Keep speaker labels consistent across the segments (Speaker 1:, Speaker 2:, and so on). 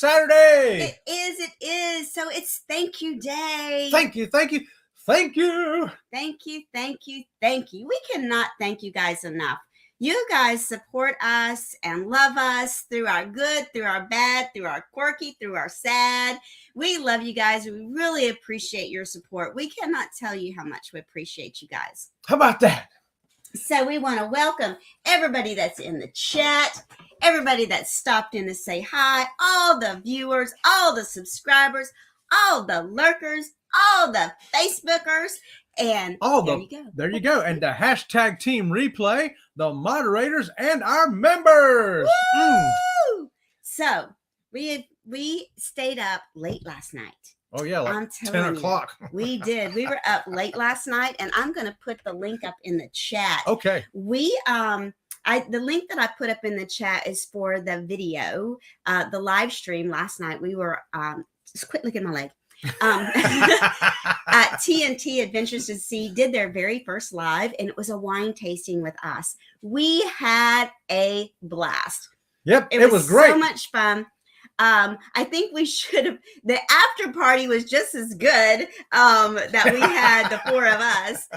Speaker 1: Saturday.
Speaker 2: It is. So it's thank you day.
Speaker 1: Thank you.
Speaker 2: Thank you. We cannot thank you guys enough. You guys support us and love us through our good, through our bad, through our quirky, through our sad. We love you guys. We really appreciate your support. We cannot tell you how much we appreciate you guys.
Speaker 1: How about that?
Speaker 2: So we want to welcome everybody that's in the chat, everybody that stopped in to say hi, all the viewers, all the subscribers, all the lurkers, all the Facebookers, and
Speaker 1: there you go. And the hashtag team replay, the moderators, and our members.
Speaker 2: So we stayed up late last night.
Speaker 1: Oh yeah, like 10 o'clock.
Speaker 2: We did. We were up late last night, and I'm going to put the link up in the chat.
Speaker 1: Okay.
Speaker 2: The link that I put up in the chat is for the video, the live stream last night. We were just quit looking at my leg. TNT Adventures to Sea did their very first live, and it was a wine tasting with us. We had a blast.
Speaker 1: Yep, it was great.
Speaker 2: So much fun. I think we should have, the after party was just as good that we had, the four of us.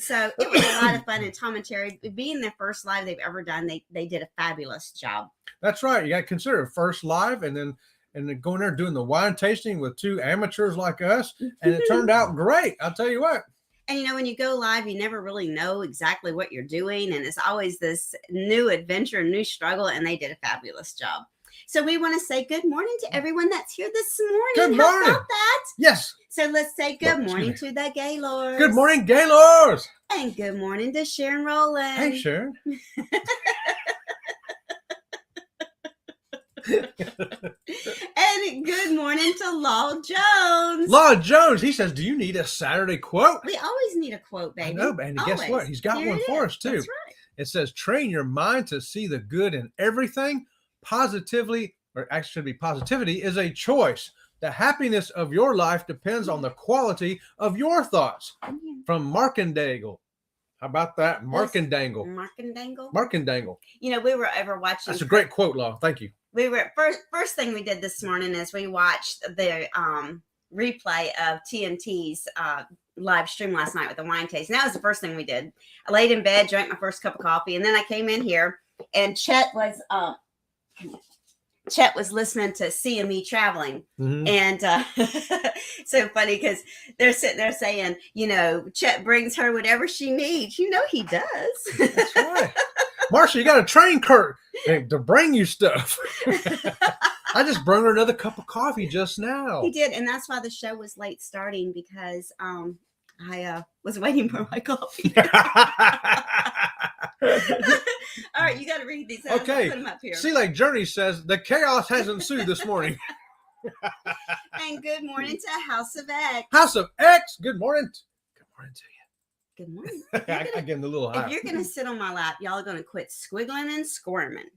Speaker 2: So it was a lot of fun. And Tom and Terry, being their first live they've ever done, they did a fabulous job.
Speaker 1: That's right. You got to consider it first live, and then going there doing the wine tasting with two amateurs like us, and it turned out great. I'll tell you what.
Speaker 2: And, when you go live, you never really know exactly what you're doing, and it's always this new adventure, new struggle, and they did a fabulous job. So we want to say good morning to everyone that's here this morning.
Speaker 1: Good morning.
Speaker 2: How about that?
Speaker 1: Yes.
Speaker 2: So let's say good morning to the Gaylords.
Speaker 1: Good morning, Gaylords.
Speaker 2: And good morning to Sharon Rowland.
Speaker 1: Hey, Sharon.
Speaker 2: And good morning to Law Jones.
Speaker 1: Law Jones, he says, do you need a Saturday quote?
Speaker 2: We always need a quote, baby.
Speaker 1: I know, and guess what? He's got one for us, too.
Speaker 2: That's right.
Speaker 1: It says, train your mind to see the good in everything. Positivity is a choice. The happiness of your life depends on the quality of your thoughts. From Markendangle. How about that? Markendangle.
Speaker 2: Markendangle. We were ever watching.
Speaker 1: That's a great quote, Law. Thank you.
Speaker 2: We were first thing we did this morning is we watched the replay of TNT's live stream last night with the wine taste. And that was the first thing we did. I laid in bed, drank my first cup of coffee, and then I came in here, and Chet was listening to CME Traveling. And so funny because they're sitting there saying, Chet brings her whatever she needs. He does.
Speaker 1: That's right. Marsha, you got to train Kurt to bring you stuff. I just brought her another cup of coffee just now.
Speaker 2: He did, and that's why the show was late starting, because I was waiting for my coffee. All right, you got to read these out.
Speaker 1: Okay.
Speaker 2: Put them up here.
Speaker 1: Sea Lake Journey says the chaos has ensued this morning.
Speaker 2: And good morning to House of X.
Speaker 1: House of X, good morning. Good morning to you.
Speaker 2: Good morning.
Speaker 1: I give him the little high.
Speaker 2: If you're going to sit on my lap, y'all are going to quit squiggling and squirming.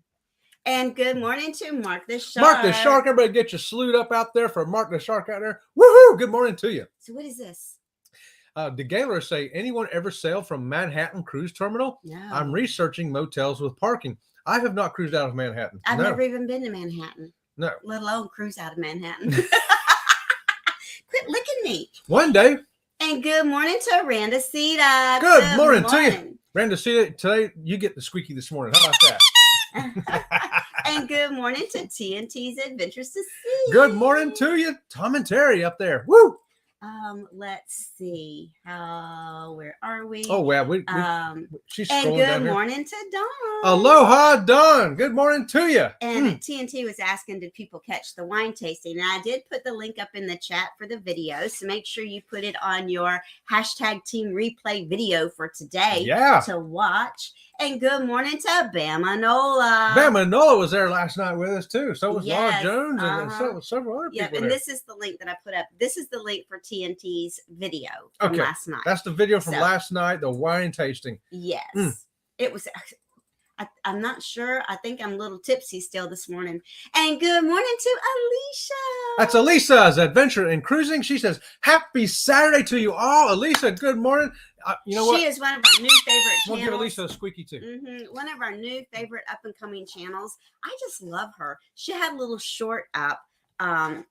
Speaker 2: And good morning to Mark the Shark.
Speaker 1: Mark the Shark, everybody get your salute up out there for Mark the Shark out there. Woohoo! Good morning to you.
Speaker 2: So what is this?
Speaker 1: The Gaylords say, anyone ever sailed from Manhattan Cruise Terminal?
Speaker 2: No.
Speaker 1: I'm researching motels with parking. I have not cruised out of Manhattan.
Speaker 2: I've never even been to Manhattan.
Speaker 1: No.
Speaker 2: Let alone cruise out of Manhattan. Quit licking me.
Speaker 1: One day.
Speaker 2: And good morning to Randa Cita.
Speaker 1: Good morning to you. Randa Cita, today you get the squeaky this morning. How about that?
Speaker 2: And good morning to TNT's Adventures to Sea.
Speaker 1: Good morning to you, Tom and Terry up there. Woo!
Speaker 2: Let's see. Where are we?
Speaker 1: Oh, well, she's scrolling
Speaker 2: and
Speaker 1: down
Speaker 2: good
Speaker 1: here.
Speaker 2: morning to Dawn.
Speaker 1: Aloha, Dawn. Good morning to you.
Speaker 2: And TNT was asking, did people catch the wine tasting? And I did put the link up in the chat for the video. So make sure you put it on your hashtag team replay video for today to watch. And good morning to Bama Nola.
Speaker 1: Bama Nola was there last night with us too. So was Law Jones and so was several other people
Speaker 2: and
Speaker 1: there.
Speaker 2: this is the link that I put up. This is the link for TNT's video from last night.
Speaker 1: That's the video from last night, the wine tasting.
Speaker 2: Yes. It was... I'm not sure. I think I'm a little tipsy still this morning. And good morning to Alicia.
Speaker 1: That's Alicia's Adventure in Cruising. She says, happy Saturday to you all. Alicia, good morning. You know what?
Speaker 2: She is one of our new favorite channels.
Speaker 1: We'll give Alicia a squeaky too.
Speaker 2: One of our new favorite up-and-coming channels. I just love her. She had a little short up I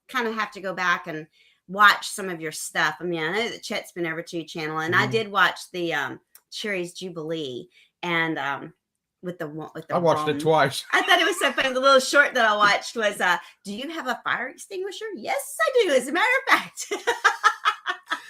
Speaker 2: kind of have to go back and watch some of your stuff. I mean, I know that Chet's been over to your channel, and I did watch the Cherry's Jubilee, and with the
Speaker 1: I watched it twice.
Speaker 2: I thought it was so funny. The little short that I watched was, "Do you have a fire extinguisher?" Yes, I do. As a matter of fact.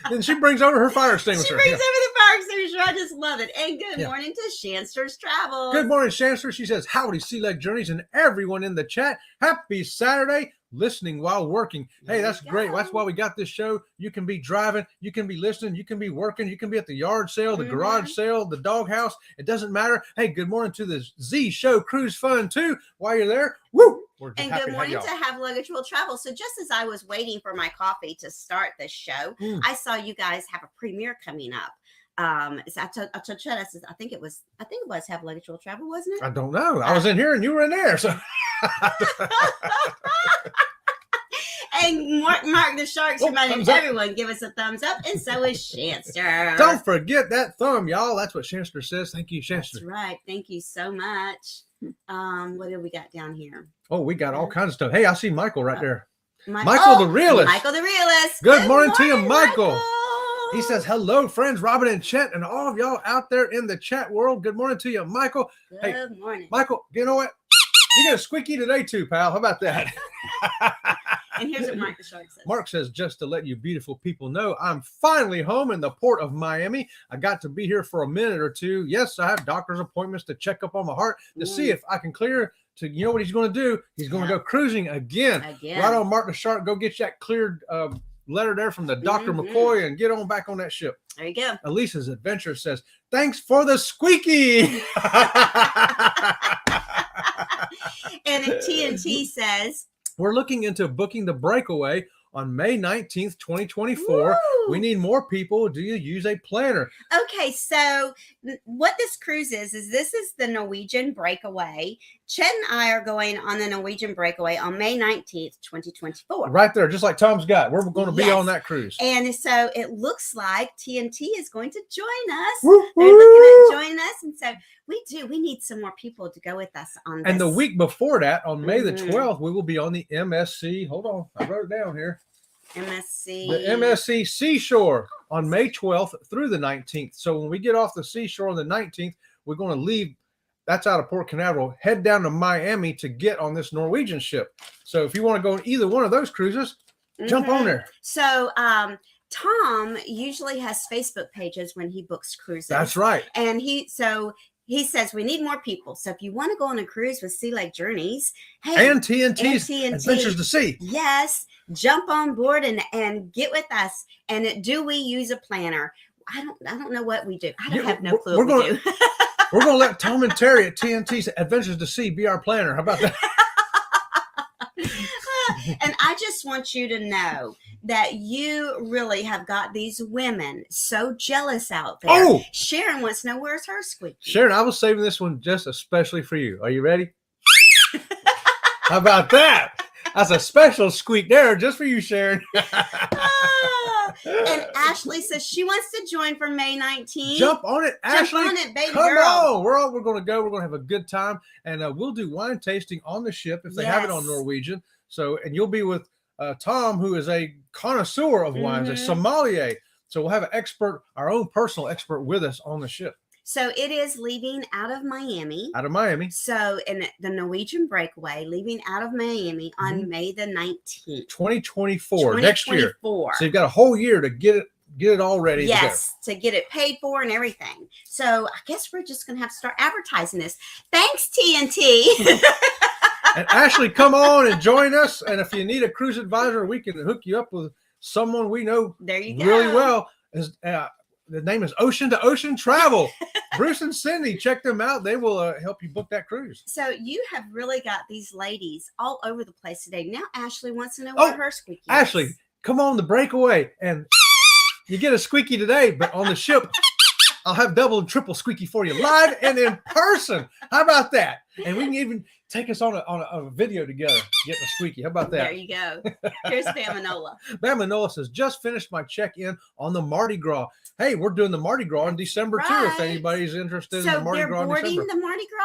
Speaker 1: And she brings over her fire extinguisher.
Speaker 2: She brings over the fire extinguisher. I just love it. And good morning to Shanster's Travel.
Speaker 1: Good morning, Shanster. She says, howdy, Sea Leg Journeys, and everyone in the chat. Happy Saturday. Listening while working. Hey, that's great. That's why we got this show. You can be driving, you can be listening, you can be working, you can be at the yard sale, the garage sale, the doghouse. It doesn't matter. Hey, good morning to the Z Show Cruise Fun too. While you're there, woo!
Speaker 2: And good morning to Have Luggage Will Travel. So just as I was waiting for my coffee to start this show, I saw you guys have a premiere coming up. So I told Chet, I said, I think it was Have Luggage Will Travel, wasn't it?
Speaker 1: I don't know. I was in here and you were in there, so.
Speaker 2: And Mark the Sharks reminded everyone, give us a thumbs up, and so is Shanster.
Speaker 1: Don't forget that thumb, y'all. That's what Shanster says. Thank you, Shanster.
Speaker 2: That's right. Thank you so much. What do we got down here?
Speaker 1: Oh, we got all kinds of stuff. Hey, I see Michael right there. Michael the Realist.
Speaker 2: Michael the Realist.
Speaker 1: Good morning to you, Michael. He says, hello, friends, Robin and Chet, and all of y'all out there in the chat world. Good morning to you, Michael.
Speaker 2: Good morning.
Speaker 1: Michael, you know what? You get a squeaky today too, pal. How about that?
Speaker 2: And here's what Mark the Shark says.
Speaker 1: Mark says, just to let you beautiful people know, I'm finally home in the port of Miami. I got to be here for a minute or two. Yes, I have doctor's appointments to check up on my heart to see if I can clear to, you know what he's going to do? He's going to go cruising again. Right on, Mark the Shark. Go get that cleared letter there from the Dr. McCoy and get on back on that ship.
Speaker 2: There you go.
Speaker 1: Elisa's Adventure says, thanks for the squeaky.
Speaker 2: And TNT says,
Speaker 1: we're looking into booking the breakaway on May 19th, 2024.
Speaker 2: Woo!
Speaker 1: We need more people. Do you use a planner?
Speaker 2: Okay, so what this cruise is this is the Norwegian breakaway. Chet and I are going on the Norwegian breakaway on May 19th, 2024.
Speaker 1: Right there, just like Tom's got. We're going to be on that cruise.
Speaker 2: And so it looks like TNT is going to join us.
Speaker 1: Woo-hoo!
Speaker 2: They're looking at joining us. And so we need some more people to go with us on this.
Speaker 1: And the week before that, on May the 12th, we will be on the MSC. Hold on, I wrote it down here.
Speaker 2: MSC.
Speaker 1: The MSC Seashore on May 12th through the 19th. So when we get off the seashore on the 19th, we're going to leave. That's out of Port Canaveral. Head down to Miami to get on this Norwegian ship. So if you want to go on either one of those cruises, jump on there.
Speaker 2: So Tom usually has Facebook pages when he books cruises.
Speaker 1: That's right.
Speaker 2: And he says we need more people. So if you want to go on a cruise with Sea Leg Journeys, hey,
Speaker 1: and TNT's Adventures to Sea.
Speaker 2: Yes, jump on board and get with us. And do we use a planner? I don't know what we do. I don't have no clue what we do.
Speaker 1: We're going to let Tom and Terry at TNT's Adventures to Sea be our planner. How about that?
Speaker 2: And I just want you to know that you really have got these women so jealous out there.
Speaker 1: Oh!
Speaker 2: Sharon wants to know where's her squeaky.
Speaker 1: Sharon, I was saving this one just especially for you. Are you ready? How about that? That's a special squeak there just for you, Sharon.
Speaker 2: And Ashley says she wants to join for May 19th.
Speaker 1: Jump on it, Ashley.
Speaker 2: Jump on it, baby
Speaker 1: Come
Speaker 2: girl.
Speaker 1: on. We're going to go. We're going to have a good time. And we'll do wine tasting on the ship if they have it on Norwegian. So, and you'll be with Tom, who is a connoisseur of wines, a sommelier. So we'll have an expert, our own personal expert with us on the ship.
Speaker 2: So it is leaving out of Miami.
Speaker 1: Out of Miami.
Speaker 2: So in the Norwegian breakaway, leaving out of Miami on May the 19th.
Speaker 1: 2024, next year. So you've got a whole year to get it all ready.
Speaker 2: Yes, to get it paid for and everything. So I guess we're just going to have to start advertising this. Thanks, TNT.
Speaker 1: And Ashley, come on and join us. And if you need a cruise advisor, we can hook you up with someone we know really well. The name is Ocean to Ocean Travel. Bruce and Cindy, check them out. They will help you book that cruise.
Speaker 2: So you have really got these ladies all over the place today. Now Ashley wants to know where her squeaky is.
Speaker 1: Ashley, come on the breakaway. And you get a squeaky today, but on the ship, I'll have double and triple squeaky for you live and in person. How about that? And we can even take us on a video together, getting a squeaky. How about that?
Speaker 2: There you go. Here's Bamanola.
Speaker 1: Bamanola says, just finished my check-in on the Mardi Gras. Hey, we're doing the Mardi Gras in December too, if anybody's interested in the Mardi Gras in December.
Speaker 2: So they're boarding the Mardi Gras?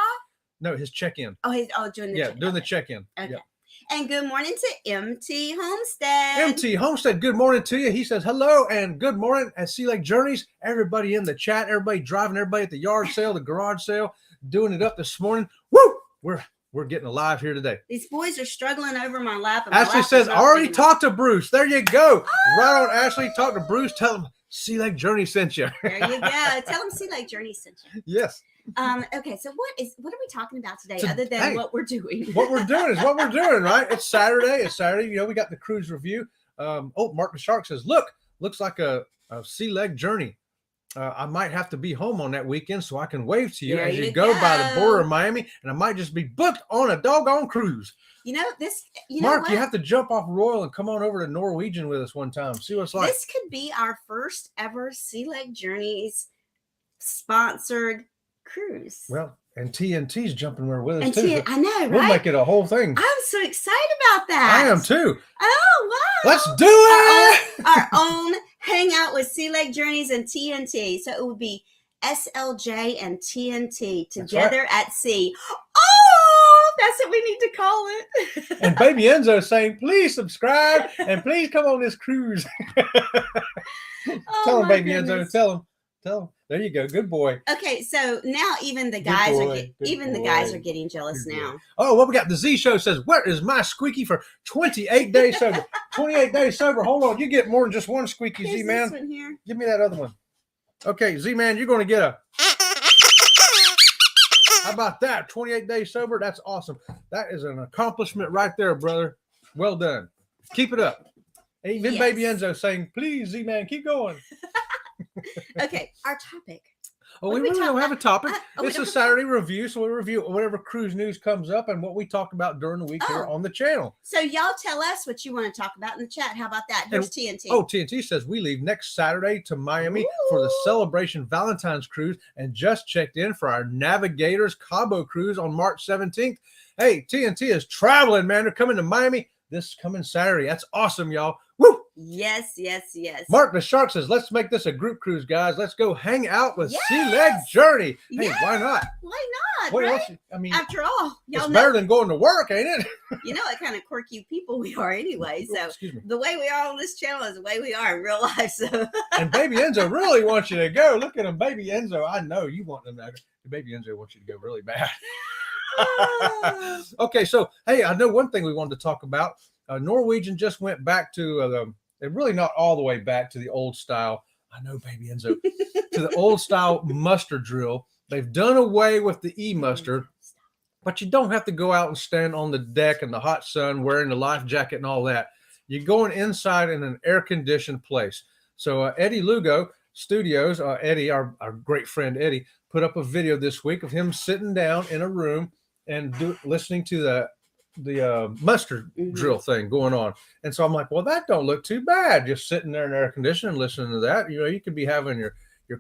Speaker 1: No, his check-in.
Speaker 2: Doing the check-in.
Speaker 1: Doing the check-in.
Speaker 2: Okay.
Speaker 1: Yeah.
Speaker 2: And good morning to MT Homestead.
Speaker 1: MT Homestead, good morning to you. He says hello and good morning at Sea Lake Journeys. Everybody in the chat, everybody driving, everybody at the yard sale, the garage sale, doing it up this morning. Woo! We're getting alive here today.
Speaker 2: These boys are struggling over my lap. And
Speaker 1: Ashley says, already talked to Bruce. There you go. Right on, Ashley. Talk to Bruce. Tell him Sea Lake Journey sent you.
Speaker 2: There you go. Tell them Sea Lake Journey sent you.
Speaker 1: Yes.
Speaker 2: Okay, so what are we talking about today other than what we're doing?
Speaker 1: What we're doing is what we're doing, right? It's Saturday. You know, we got the cruise review. Mark the Shark says, looks like a Sea Lake Journey. I might have to be home on that weekend so I can wave to you as you go by the border of Miami, and I might just be booked on a doggone cruise. Mark, you have to jump off Royal and come on over to Norwegian with us one time. See what it's like.
Speaker 2: This could be our first ever Sea Lake Journeys sponsored cruise.
Speaker 1: Well, and TNT's jumping there with us
Speaker 2: and
Speaker 1: too.
Speaker 2: I know, right?
Speaker 1: We'll make it a whole thing.
Speaker 2: I'm so excited about that.
Speaker 1: I am too.
Speaker 2: Oh, wow.
Speaker 1: Let's do it.
Speaker 2: Our own hangout with Sea Lake Journeys and TNT. So it would be SLJ and TNT together at sea. Oh, that's what we need to call it.
Speaker 1: And Baby Enzo is saying, please subscribe and please come on this cruise. Tell him, Baby Enzo. Tell him. There you go. Good boy.
Speaker 2: Okay, so now even the guys are getting jealous now.
Speaker 1: Oh, what we got? The Z Show says, where is my squeaky for 28 days sober? 28 days sober. Hold on. You get more than just one squeaky,
Speaker 2: Here's
Speaker 1: Z-Man.
Speaker 2: this one here.
Speaker 1: Give me that other one. Okay, Z-Man, you're going to get a... How about that? 28 days sober. That's awesome. That is an accomplishment right there, brother. Well done. Keep it up. Even Baby Enzo saying, please, Z-Man, keep going.
Speaker 2: Okay, our topic.
Speaker 1: Oh, we really don't have a topic. It's a Saturday review, so we review whatever cruise news comes up and what we talk about during the week here on the channel.
Speaker 2: So y'all tell us what you want to talk about in the chat. How about that? Here's TNT.
Speaker 1: Oh, TNT says we leave next Saturday to Miami for the Celebration Valentine's Cruise and just checked in for our Navigators Cabo Cruise on March 17th. Hey, TNT is traveling, man. They're coming to Miami this coming Saturday. That's awesome, y'all. Woo!
Speaker 2: Yes.
Speaker 1: Mark the Shark says, let's make this a group cruise, guys. Let's go hang out with Sea Lake Journey. Hey, why not?
Speaker 2: Why not?
Speaker 1: What
Speaker 2: right?
Speaker 1: else? I mean,
Speaker 2: after all,
Speaker 1: it's better than going to work, ain't it?
Speaker 2: You know what kind of quirky people we are anyway. So the way we are on this channel is the way we are in real life. So
Speaker 1: and Baby Enzo really wants you to go. Look at him, Baby Enzo. I know you want them to go. Baby Enzo wants you to go really bad. Okay, so hey, I know one thing we wanted to talk about. Norwegian just went back to they're really not all the way back to the old style. I know, Baby Enzo, to the old style muster drill. They've done away with the e-muster, but you don't have to go out and stand on the deck in the hot sun wearing the life jacket and all that. You're going inside in an air-conditioned place. So Eddie Lugo Studios, Eddie, our great friend Eddie, put up a video this week of him sitting down in a room and listening to the mustard drill thing going on. And so I'm like, well, that don't look too bad. Just sitting there in air conditioning, listening to that. You know, you could be having your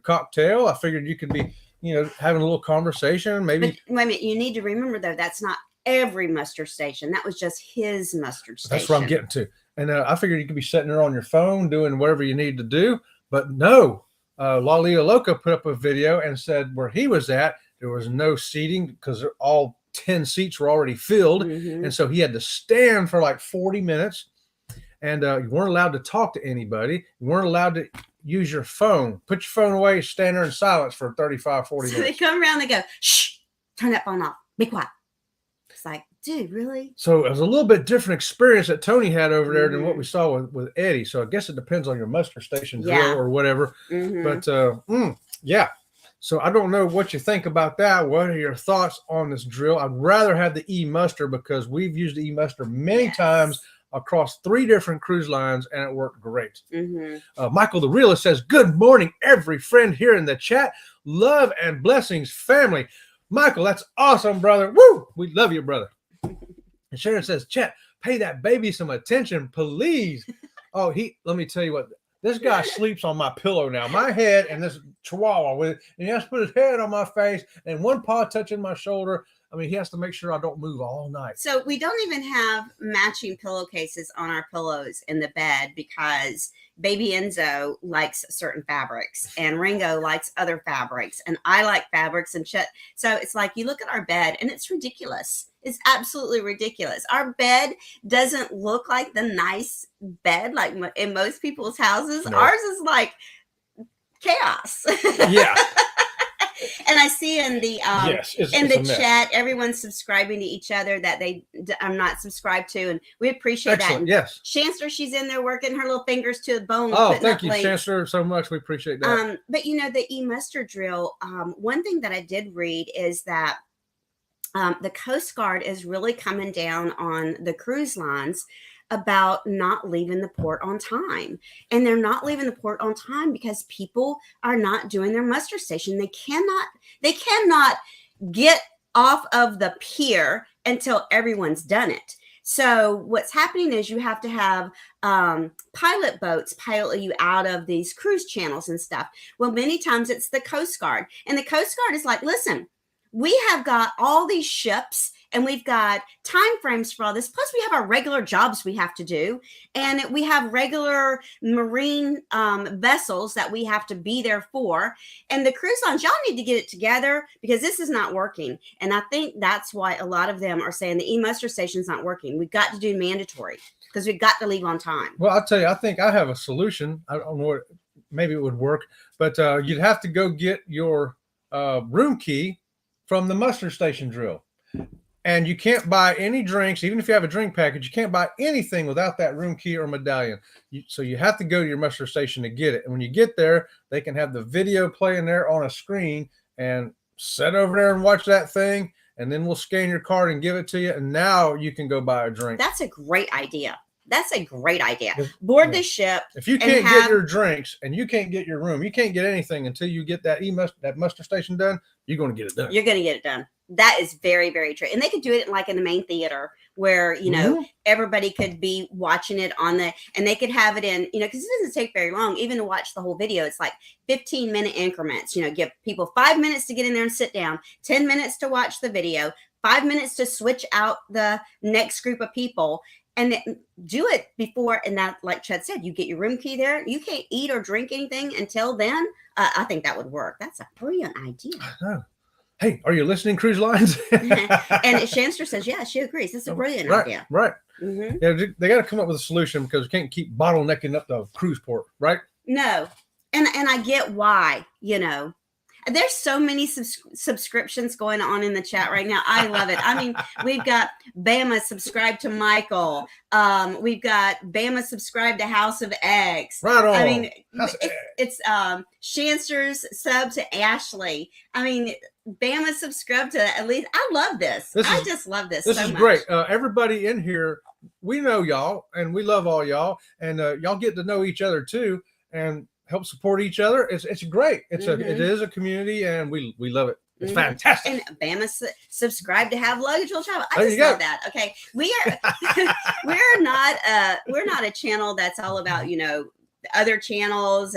Speaker 1: cocktail. I figured you could be, having a little conversation. Maybe. But
Speaker 2: wait a minute. You need to remember, though, that's not every mustard station. That was just his mustard station.
Speaker 1: That's what I'm getting to. And I figured you could be sitting there on your phone doing whatever you need to do. But no, Lalia Loca put up a video and said where he was at, there was no seating because all 10 seats were already filled. And so he had to stand for like 40 minutes. And you weren't allowed to talk to anybody. You weren't allowed to use your phone. Put your phone away, stand there in silence for 35, 40 minutes.
Speaker 2: So they come around, they go, shh, turn that phone off. Be quiet. It's like, dude, really?
Speaker 1: So it was a little bit different experience that Tony had over there than what we saw with Eddie. So I guess it depends on your muster station drill or whatever. But yeah. So I don't know what you think about that. What are your thoughts on this drill? I'd rather have the e-muster because we've used the e-muster many times across 3 different cruise lines, and it worked great. Michael the Realist says, good morning, every friend here in the chat. Love and blessings, family. Michael, that's awesome, brother. Woo! We love you, brother. And Sharon says, chat, pay that baby some attention, please. Oh, let me tell you what. This guy sleeps on my pillow now, my head and this chihuahua with it. And he has to put his head on my face and one paw touching my shoulder. I mean, he has to make sure I don't move all night.
Speaker 2: So we don't even have matching pillowcases on our pillows in the bed because Baby Enzo likes certain fabrics and Ringo likes other fabrics and I like fabrics and shit. So it's like you look at our bed and it's ridiculous. is absolutely ridiculous. Our bed doesn't look like the nice bed like in most people's houses.
Speaker 1: No.
Speaker 2: Ours is like chaos.
Speaker 1: Yeah.
Speaker 2: And I see in the
Speaker 1: Yes, it's
Speaker 2: in
Speaker 1: a
Speaker 2: the
Speaker 1: mess.
Speaker 2: chat, everyone's subscribing to each other that I'm not subscribed to, and we appreciate
Speaker 1: Excellent.
Speaker 2: that.
Speaker 1: Yes.
Speaker 2: Chancellor, she's in there working her little fingers to the bone.
Speaker 1: Oh,
Speaker 2: putting
Speaker 1: thank
Speaker 2: up
Speaker 1: you,
Speaker 2: links.
Speaker 1: Chancellor, so much. We appreciate that.
Speaker 2: But you know, the e-muster drill. One thing that I did read is that the Coast Guard is really coming down on the cruise lines about not leaving the port on time. And they're not leaving the port on time because people are not doing their muster station. They cannot get off of the pier until everyone's done it. So what's happening is you have to have pilot boats pilot you out of these cruise channels and stuff. Well, many times it's the Coast Guard. And the Coast Guard is like, listen, we have got all these ships and we've got time frames for all this. Plus, we have our regular jobs we have to do. And we have regular marine vessels that we have to be there for. And the cruise lines, y'all need to get it together because this is not working. And I think that's why a lot of them are saying the e-muster station's not working. We've got to do mandatory because we've got to leave on time.
Speaker 1: Well, I'll tell you, I think I have a solution. I don't know what, maybe it would work, but you'd have to go get your room key from the muster station drill. And you can't buy any drinks, even if you have a drink package, you can't buy anything without that room key or medallion. So you have to go to your muster station to get it. And when you get there, they can have the video playing there on a screen and sit over there and watch that thing. And then we'll scan your card and give it to you. And now you can go buy a drink.
Speaker 2: That's a great idea. That's a great idea. Board the ship.
Speaker 1: If you can't get your drinks and you can't get your room, you can't get anything until you get that muster station done, you're going to get it done.
Speaker 2: You're going to get it done. That is very, very true. And they could do it like in the main theater where, you know, everybody could be watching it and they could have it in, you know, because it doesn't take very long, even to watch the whole video. It's like 15-minute increments, you know, give people 5 minutes to get in there and sit down, 10 minutes to watch the video, 5 minutes to switch out the next group of people. And do it before, and that, like Chet said, you get your room key there. You can't eat or drink anything until then. I think that would work. That's a brilliant idea.
Speaker 1: Hey, are you listening, cruise lines?
Speaker 2: And Chancellor says, yeah, she agrees. It's a brilliant idea.
Speaker 1: Right. Yeah, they got to come up with a solution because we can't keep bottlenecking up the cruise port, right?
Speaker 2: No. And I get why, you know. There's so many subscriptions going on in the chat right now. I love it. I mean, we've got Bama subscribed to Michael. We've got Bama subscribed to House of X.
Speaker 1: Right on.
Speaker 2: I mean, it's Chancellor's sub to Ashley. I mean, Bama subscribed to at least. I love this. I just love this.
Speaker 1: This is great. Everybody in here, we know y'all and we love all y'all, and y'all get to know each other too. And help support each other. It's great. It is a community, and we love it. It's fantastic.
Speaker 2: And Bama subscribe to Have Luggage Will Travel. I just love that. Okay, we are we're not a channel that's all about, you know, other channels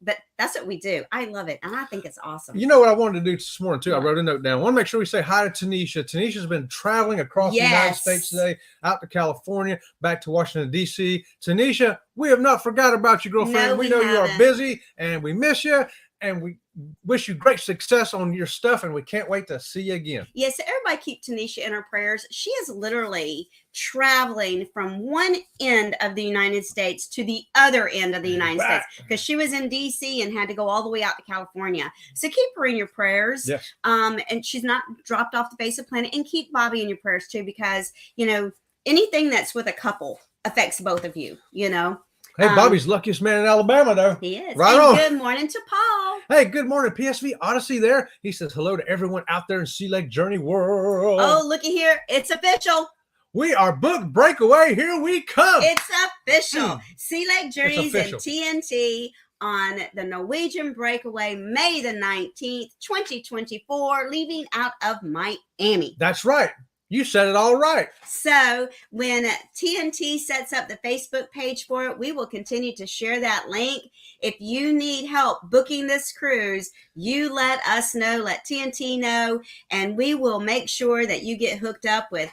Speaker 2: but that's what we do. I love it, and I think it's awesome.
Speaker 1: You know what I wanted to do this morning too? I wrote a note down. I want to make sure we say hi to Tanisha. Tanisha's been traveling across the United States today, out to California, back to Washington, D.C. Tanisha, we have not forgot about you, girlfriend.
Speaker 2: No,
Speaker 1: we know you are busy, and we miss you, and we wish you great success on your stuff, and we can't wait to see you again.
Speaker 2: Yes, so everybody keep Tanisha in our prayers. She is literally traveling from one end of the United States to the other end of the United States because she was in DC and had to go all the way out to California. So keep her in your prayers.
Speaker 1: Yes.
Speaker 2: And she's not dropped off the face of the planet. And keep Bobby in your prayers too, because, you know, anything that's with a couple affects both of you, you know.
Speaker 1: Hey, Bobby's luckiest man in Alabama, though.
Speaker 2: He is.
Speaker 1: Right on.
Speaker 2: Good morning to Paul.
Speaker 1: Hey, good morning, PSV Odyssey there. He says hello to everyone out there in Sea Lake Journey world.
Speaker 2: Oh, looky here. It's official.
Speaker 1: We are booked breakaway. Here we come.
Speaker 2: It's official. Sea Lake Journeys and TNT on the Norwegian breakaway, May the 19th, 2024, leaving out of Miami.
Speaker 1: That's right. You said it all right.
Speaker 2: So when TNT sets up the Facebook page for it, we will continue to share that link. If you need help booking this cruise, you let us know, let TNT know, and we will make sure that you get hooked up with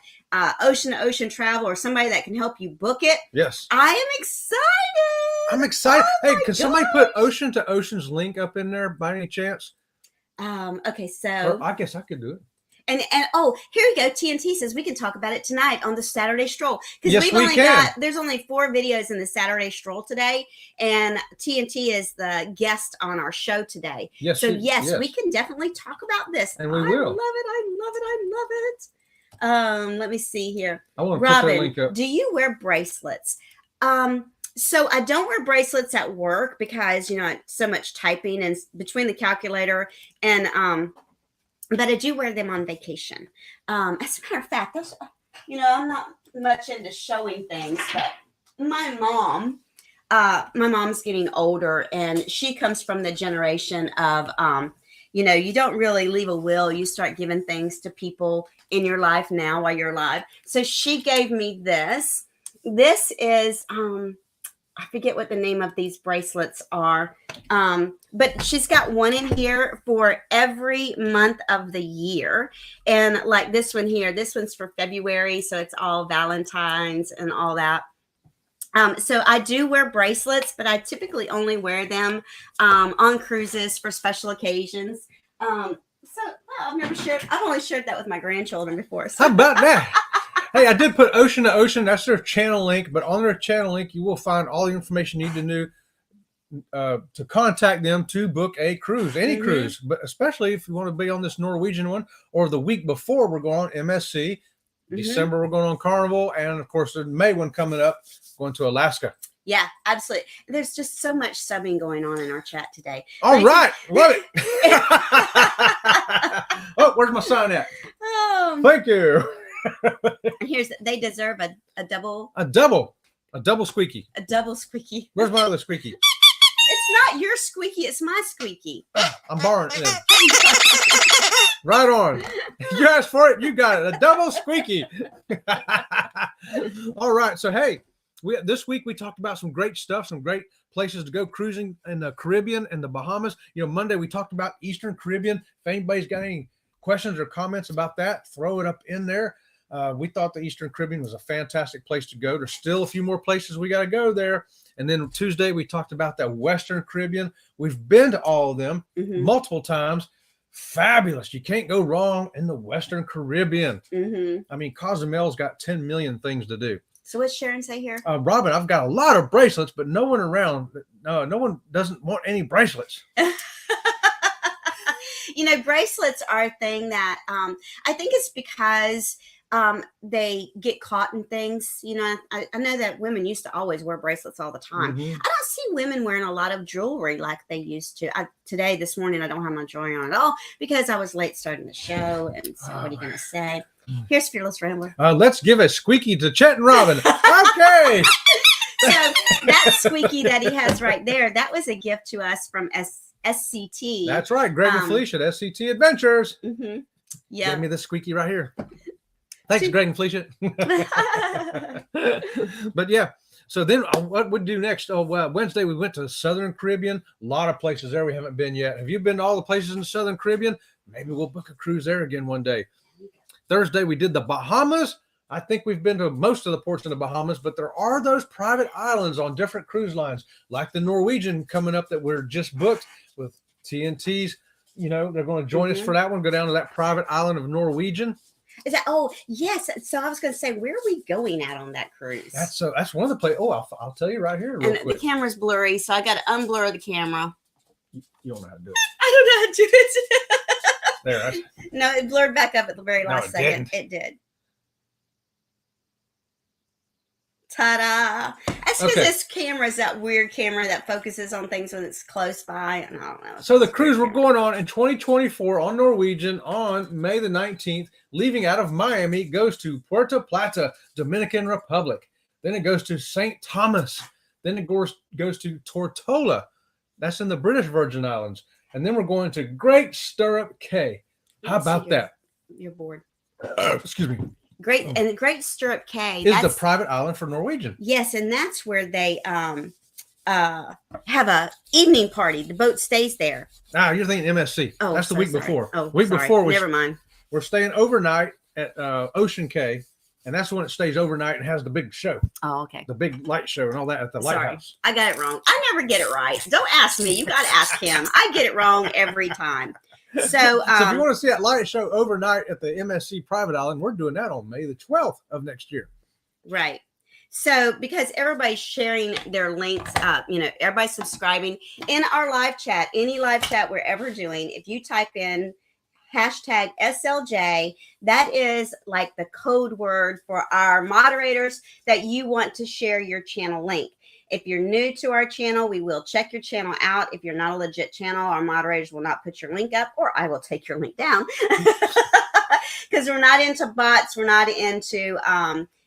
Speaker 2: Ocean to Ocean Travel or somebody that can help you book it.
Speaker 1: Yes.
Speaker 2: I am excited.
Speaker 1: I'm excited.
Speaker 2: Oh
Speaker 1: hey, can somebody put Ocean to Ocean's link up in there by any chance?
Speaker 2: Okay, so
Speaker 1: or I guess I could do it.
Speaker 2: And oh, here we go. TNT says we can talk about it tonight on the Saturday Stroll, because
Speaker 1: Yes, we can.
Speaker 2: there's only 4 videos in the Saturday Stroll today, and TNT is the guest on our show today.
Speaker 1: Yes,
Speaker 2: So
Speaker 1: yes.
Speaker 2: we can definitely talk about this.
Speaker 1: And we will.
Speaker 2: I love it. I love it. I love it. Let me see here.
Speaker 1: I want to put that
Speaker 2: Robin,
Speaker 1: link up.
Speaker 2: do you wear bracelets? So I don't wear bracelets at work because, so much typing and between the calculator and, but I do wear them on vacation. As a matter of fact, those, I'm not much into showing things, but my mom's getting older, and she comes from the generation of, you don't really leave a will. You start giving things to people in your life now while you're alive. So she gave me this. This is, I forget what the name of these bracelets are, but she's got one in here for every month of the year. And like this one here, this one's for February, so it's all Valentine's and all that. So I do wear bracelets, but I typically only wear them on cruises for special occasions. I've only shared that with my grandchildren before. So.
Speaker 1: How about that? Hey, I did put Ocean to Ocean. That's their channel link. But on their channel link, you will find all the information you need to know to contact them to book a cruise, any cruise. But especially if you want to be on this Norwegian one, or the week before we're going on MSC. December we're going on Carnival, and of course the May one coming up, going to Alaska.
Speaker 2: Yeah, absolutely. There's just so much subbing going on in our chat today.
Speaker 1: All right, love it. Oh, where's my sign at? Thank you.
Speaker 2: And they deserve a double
Speaker 1: squeaky.
Speaker 2: A double squeaky.
Speaker 1: Where's my other squeaky?
Speaker 2: It's not your squeaky, it's my squeaky.
Speaker 1: I'm borrowing it. Right on. You asked for it, you got it. A double squeaky. All right. So hey, this week we talked about some great stuff, some great places to go cruising in the Caribbean and the Bahamas. Monday we talked about Eastern Caribbean. If anybody's got any questions or comments about that, throw it up in there. We thought the Eastern Caribbean was a fantastic place to go. There's still a few more places we got to go there. And then Tuesday, we talked about that Western Caribbean. We've been to all of them multiple times. Fabulous. You can't go wrong in the Western Caribbean. I mean, Cozumel's got 10 million things to do.
Speaker 2: So what's Sharon say here?
Speaker 1: Robin, I've got a lot of bracelets, but no one around. No one doesn't want any bracelets.
Speaker 2: Bracelets are a thing that I think it's because they get caught in things. I know that women used to always wear bracelets all the time. I don't see women wearing a lot of jewelry like they used to. This morning, I don't have my jewelry on at all because I was late starting the show. And so what are you going to say? Here's Fearless Rambler.
Speaker 1: Let's give a squeaky to Chet and Robin. Okay.
Speaker 2: So that squeaky that he has right there, that was a gift to us from SCT.
Speaker 1: That's right. Greg and Felicia at SCT Adventures.
Speaker 2: Yeah.
Speaker 1: Give me the squeaky right here. Thanks, Greg and Felicia. But yeah, so then what would we do next? Wednesday we went to the Southern Caribbean. A lot of places there we haven't been yet. Have you been to all the places in the Southern Caribbean? Maybe we'll book a cruise there again one day. Thursday we did the Bahamas. I think we've been to most of the ports in the Bahamas, but there are those private islands on different cruise lines, like the Norwegian coming up that we're just booked with TNT's. They're going to join us for that one. Go down to that private island of Norwegian.
Speaker 2: Is that? Oh, yes. So I was going to say, where are we going at on that cruise?
Speaker 1: That's one of the places. Oh, I'll tell you right here. Real quick.
Speaker 2: The camera's blurry, so I got to unblur the camera.
Speaker 1: You don't know how to do it.
Speaker 2: I don't know how to do it.
Speaker 1: There.
Speaker 2: No, it blurred back up at the very last second. It did. Ta-da! That's because this camera is that weird camera that focuses on things when it's close by. And I don't know.
Speaker 1: So the cruise we're going on in 2024 on Norwegian on May the 19th, leaving out of Miami, goes to Puerto Plata, Dominican Republic. Then it goes to St. Thomas. Then it goes to Tortola. That's in the British Virgin Islands. And then we're going to Great Stirrup Cay. How about that?
Speaker 2: You're bored.
Speaker 1: Excuse me.
Speaker 2: Great Stirrup Cay
Speaker 1: is the private island for Norwegian.
Speaker 2: Yes, and that's where they have a evening party. The boat stays there.
Speaker 1: You're thinking MSC. Oh, that's the week before.
Speaker 2: Oh,
Speaker 1: before.
Speaker 2: Never mind.
Speaker 1: We're staying overnight at Ocean Cay, and that's when it stays overnight and has the big show.
Speaker 2: Oh, okay.
Speaker 1: The big light show and all that at the lighthouse.
Speaker 2: I got it wrong. I never get it right. Don't ask me. You got to ask him. I get it wrong every time. So,
Speaker 1: So if you want to see that light show overnight at the MSC Private Island, we're doing that on May the 12th of next year.
Speaker 2: right. So because everybody's sharing their links up, everybody's subscribing in our live chat, any live chat we're ever doing. If you type in hashtag SLJ, that is like the code word for our moderators that you want to share your channel link. If you're new to our channel, we will check your channel out. If you're not a legit channel, our moderators will not put your link up, or I will take your link down. Because we're not into bots. We're not into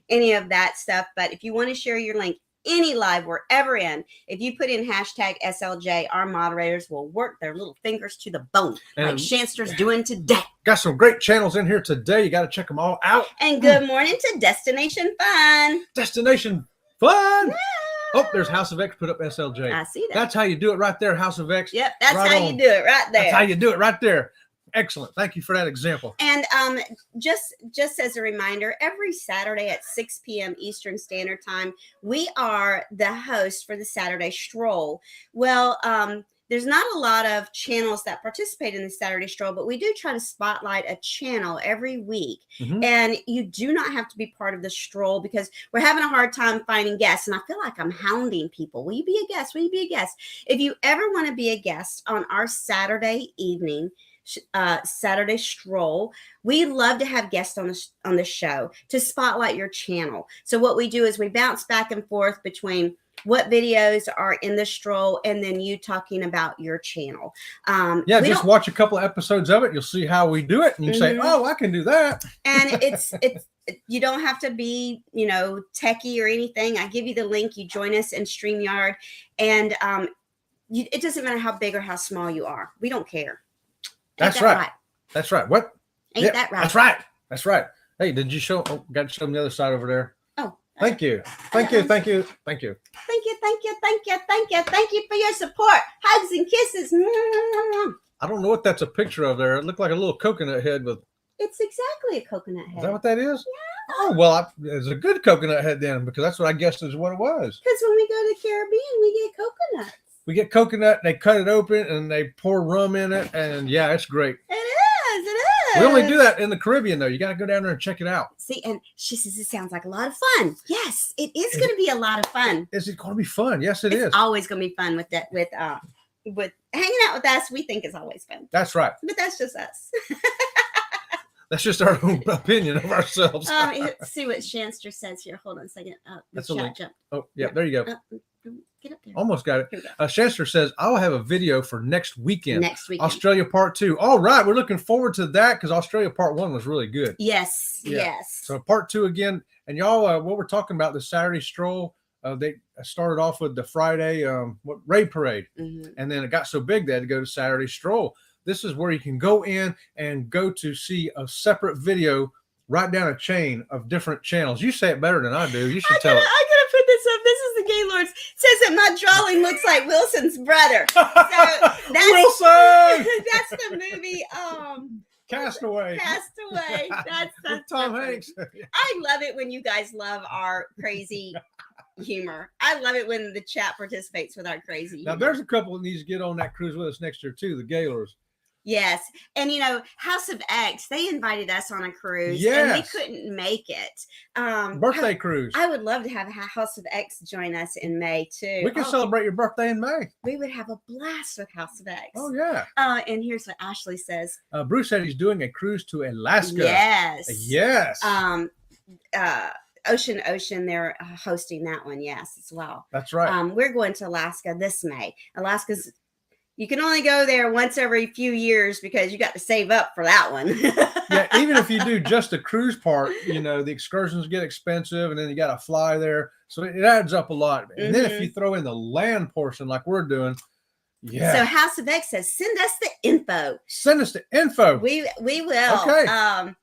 Speaker 2: any of that stuff. But if you want to share your link, any live we're ever in, if you put in hashtag SLJ, our moderators will work their little fingers to the bone, like Shanster's doing today.
Speaker 1: Got some great channels in here today. You got to check them all out.
Speaker 2: And good morning to Destination Fun.
Speaker 1: Destination Fun.
Speaker 2: Yeah.
Speaker 1: Oh, there's House of X put up SLJ.
Speaker 2: I see that.
Speaker 1: That's how you do it right there, House of X.
Speaker 2: Yep, that's
Speaker 1: right
Speaker 2: how
Speaker 1: on.
Speaker 2: you do it right there.
Speaker 1: That's how you do it right there. Excellent. Thank you for that example.
Speaker 2: And just as a reminder, every Saturday at 6 p.m. Eastern Standard Time, we are the host for the Saturday Stroll. Well, there's not a lot of channels that participate in the Saturday Stroll, but we do try to spotlight a channel every week.
Speaker 1: Mm-hmm.
Speaker 2: And you do not have to be part of the stroll because we're having a hard time finding guests. And I feel like I'm hounding people. Will you be a guest? Will you be a guest? If you ever want to be a guest on our Saturday evening, Saturday Stroll, we love to have guests on the show to spotlight your channel. So what we do is we bounce back and forth between what videos are in the stroll and then you talking about your channel.
Speaker 1: Just watch a couple of episodes of it. You'll see how we do it. And you say, oh, I can do that.
Speaker 2: And it's you don't have to be, techie or anything. I give you the link. You join us in StreamYard. And it doesn't matter how big or how small you are. We don't care.
Speaker 1: That's right. That's right. What?
Speaker 2: Ain't that right?
Speaker 1: That's right. That's right. Hey, did you show? Oh, got to show them the other side over there.
Speaker 2: Oh,
Speaker 1: thank you. Thank you. Thank you. Thank you.
Speaker 2: Thank you. Thank you. Thank you. Thank you. Thank you for your support. Hugs and kisses.
Speaker 1: I don't know what that's a picture of there. It looked like a little coconut head with.
Speaker 2: It's exactly a coconut head.
Speaker 1: Is that what that is?
Speaker 2: Yeah.
Speaker 1: Oh, well, it's a good coconut head then, because that's what I guessed is what it was.
Speaker 2: Because when we go to the Caribbean, we get coconuts.
Speaker 1: We get coconut, they cut it open, and they pour rum in it, and yeah, it's great.
Speaker 2: It is. It is.
Speaker 1: We only do that in the Caribbean, though. You got to go down there and check it out.
Speaker 2: See, and she says it sounds like a lot of fun. Yes, it is going to be a lot of fun.
Speaker 1: Is it going to be fun? Yes, it is.
Speaker 2: It's always going to be fun with that. With hanging out with us, we think is always fun.
Speaker 1: That's right.
Speaker 2: But that's just us.
Speaker 1: That's just our own opinion of ourselves.
Speaker 2: Let's see what Shanster says here. Hold on a second.
Speaker 1: That's a link.
Speaker 2: Jump.
Speaker 1: Oh, yeah, there you go.
Speaker 2: Get up there.
Speaker 1: Almost got it.
Speaker 2: Here we go.
Speaker 1: Shanster says, I'll have a video for next weekend.
Speaker 2: Next weekend.
Speaker 1: Australia Part 2. All right. We're looking forward to that because Australia Part 1 was really good.
Speaker 2: Yes.
Speaker 1: Yeah.
Speaker 2: Yes.
Speaker 1: So Part 2 again. And y'all, what we're talking about, the Saturday Stroll, they started off with the Friday raid parade.
Speaker 2: Mm-hmm.
Speaker 1: And then it got so big they had to go to Saturday Stroll. This is where you can go in and go to see a separate video, write down a chain of different channels. You say it better than I do. You should tell it.
Speaker 2: I gotta put this up. This is the Gaylords. Says that my drawing looks like Wilson's brother. So
Speaker 1: Wilson!
Speaker 2: That's the movie.
Speaker 1: Castaway.
Speaker 2: Castaway. That's
Speaker 1: Tom Hanks.
Speaker 2: I love it when you guys love our crazy humor. I love it when the chat participates with our crazy humor.
Speaker 1: Now, there's a couple that needs to get on that cruise with us next year, too, the Gaylors.
Speaker 2: Yes. And, House of X, they invited us on a cruise.
Speaker 1: Yes.
Speaker 2: And we couldn't make it.
Speaker 1: Birthday cruise.
Speaker 2: I would love to have House of X join us in May, too.
Speaker 1: We can celebrate your birthday in May.
Speaker 2: We would have a blast with House of X.
Speaker 1: Oh, yeah.
Speaker 2: And here's what Ashley says.
Speaker 1: Bruce said he's doing a cruise to Alaska.
Speaker 2: Yes.
Speaker 1: Yes.
Speaker 2: Ocean, they're hosting that one, yes, as well.
Speaker 1: That's right.
Speaker 2: We're going to Alaska this May. Alaska's, you can only go there once every few years because you got to save up for that one.
Speaker 1: Yeah, even if you do just the cruise part, the excursions get expensive, and then you got to fly there, so it adds up a lot. And then if you throw in the land portion like we're doing, yeah.
Speaker 2: So House of X says, send us the info.
Speaker 1: Send us the info.
Speaker 2: We will.
Speaker 1: Okay.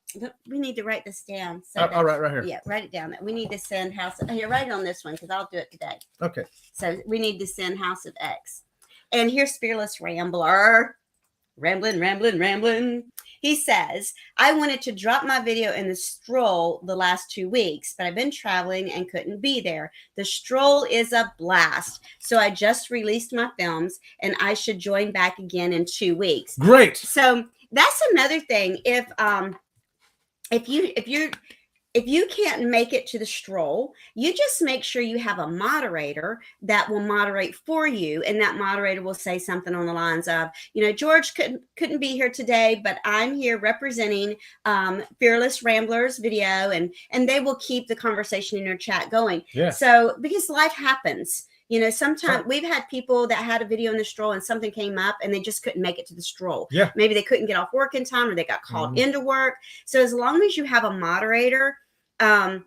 Speaker 2: We need to write this down. So
Speaker 1: All right here.
Speaker 2: Yeah, write it down. We need to send House. Here, write it on this one because I'll do it today.
Speaker 1: Okay.
Speaker 2: So we need to send House of X. And here's Fearless Rambler. Rambling. He says, I wanted to drop my video in the stroll the last 2 weeks, but I've been traveling and couldn't be there. The stroll is a blast. So I just released my films and I should join back again in 2 weeks.
Speaker 1: Great.
Speaker 2: So that's another thing. If you can't make it to the stroll, you just make sure you have a moderator that will moderate for you, and that moderator will say something on the lines of, George couldn't be here today, but I'm here representing Fearless Ramblers video, and they will keep the conversation in your chat going.
Speaker 1: Yeah.
Speaker 2: So because life happens. Sometimes we've had people that had a video in the stroll and something came up and they just couldn't make it to the stroll.
Speaker 1: Yeah.
Speaker 2: Maybe they couldn't get off work in time or they got called into work. So as long as you have a moderator and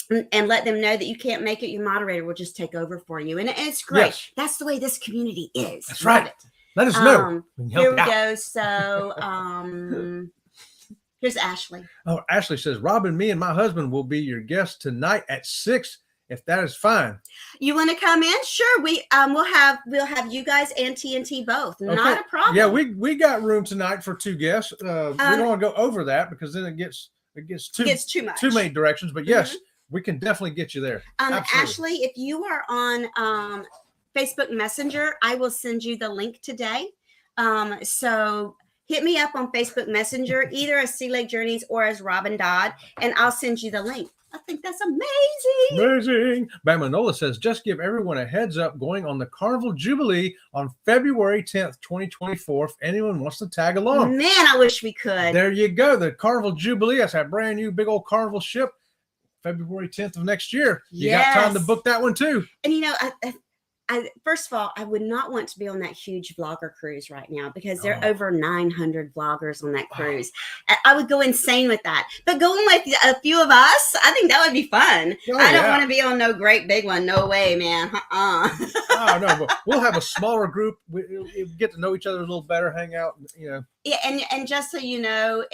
Speaker 2: let them know that you can't make it, your moderator will just take over for you. And it's great. Yes. That's the way this community is.
Speaker 1: That's right. Let us know.
Speaker 2: Here we go. So here's Ashley.
Speaker 1: Oh, Ashley says, Robin, me and my husband will be your guests tonight at 6. If that is fine.
Speaker 2: You want to come in? Sure. We'll have you guys and TNT both. Okay. Not a problem.
Speaker 1: Yeah, we got room tonight for 2 guests. We don't want to go over that because then it gets too much. Too many directions. But yes, we can definitely get you there.
Speaker 2: Ashley, if you are on Facebook Messenger, I will send you the link today. So hit me up on Facebook Messenger, either as Sea Lake Journeys or as Robin Dodd, and I'll send you the link. I think that's amazing.
Speaker 1: Amazing. Manola says, just give everyone a heads up going on the Carnival Jubilee on February 10th, 2024. If anyone wants to tag along.
Speaker 2: Man, I wish we could.
Speaker 1: There you go. The Carnival Jubilee. That's that brand new big old Carnival ship. February 10th of next year. You got time to book that one too.
Speaker 2: And I first of all, I would not want to be on that huge vlogger cruise right now because there are over 900 vloggers on that cruise. I would go insane with that. But going with a few of us, I think that would be fun. I don't want to be on no great big one. No way, man.
Speaker 1: Oh, no, but we'll have a smaller group. We get to know each other a little better, hang out,
Speaker 2: Yeah, and just so you know,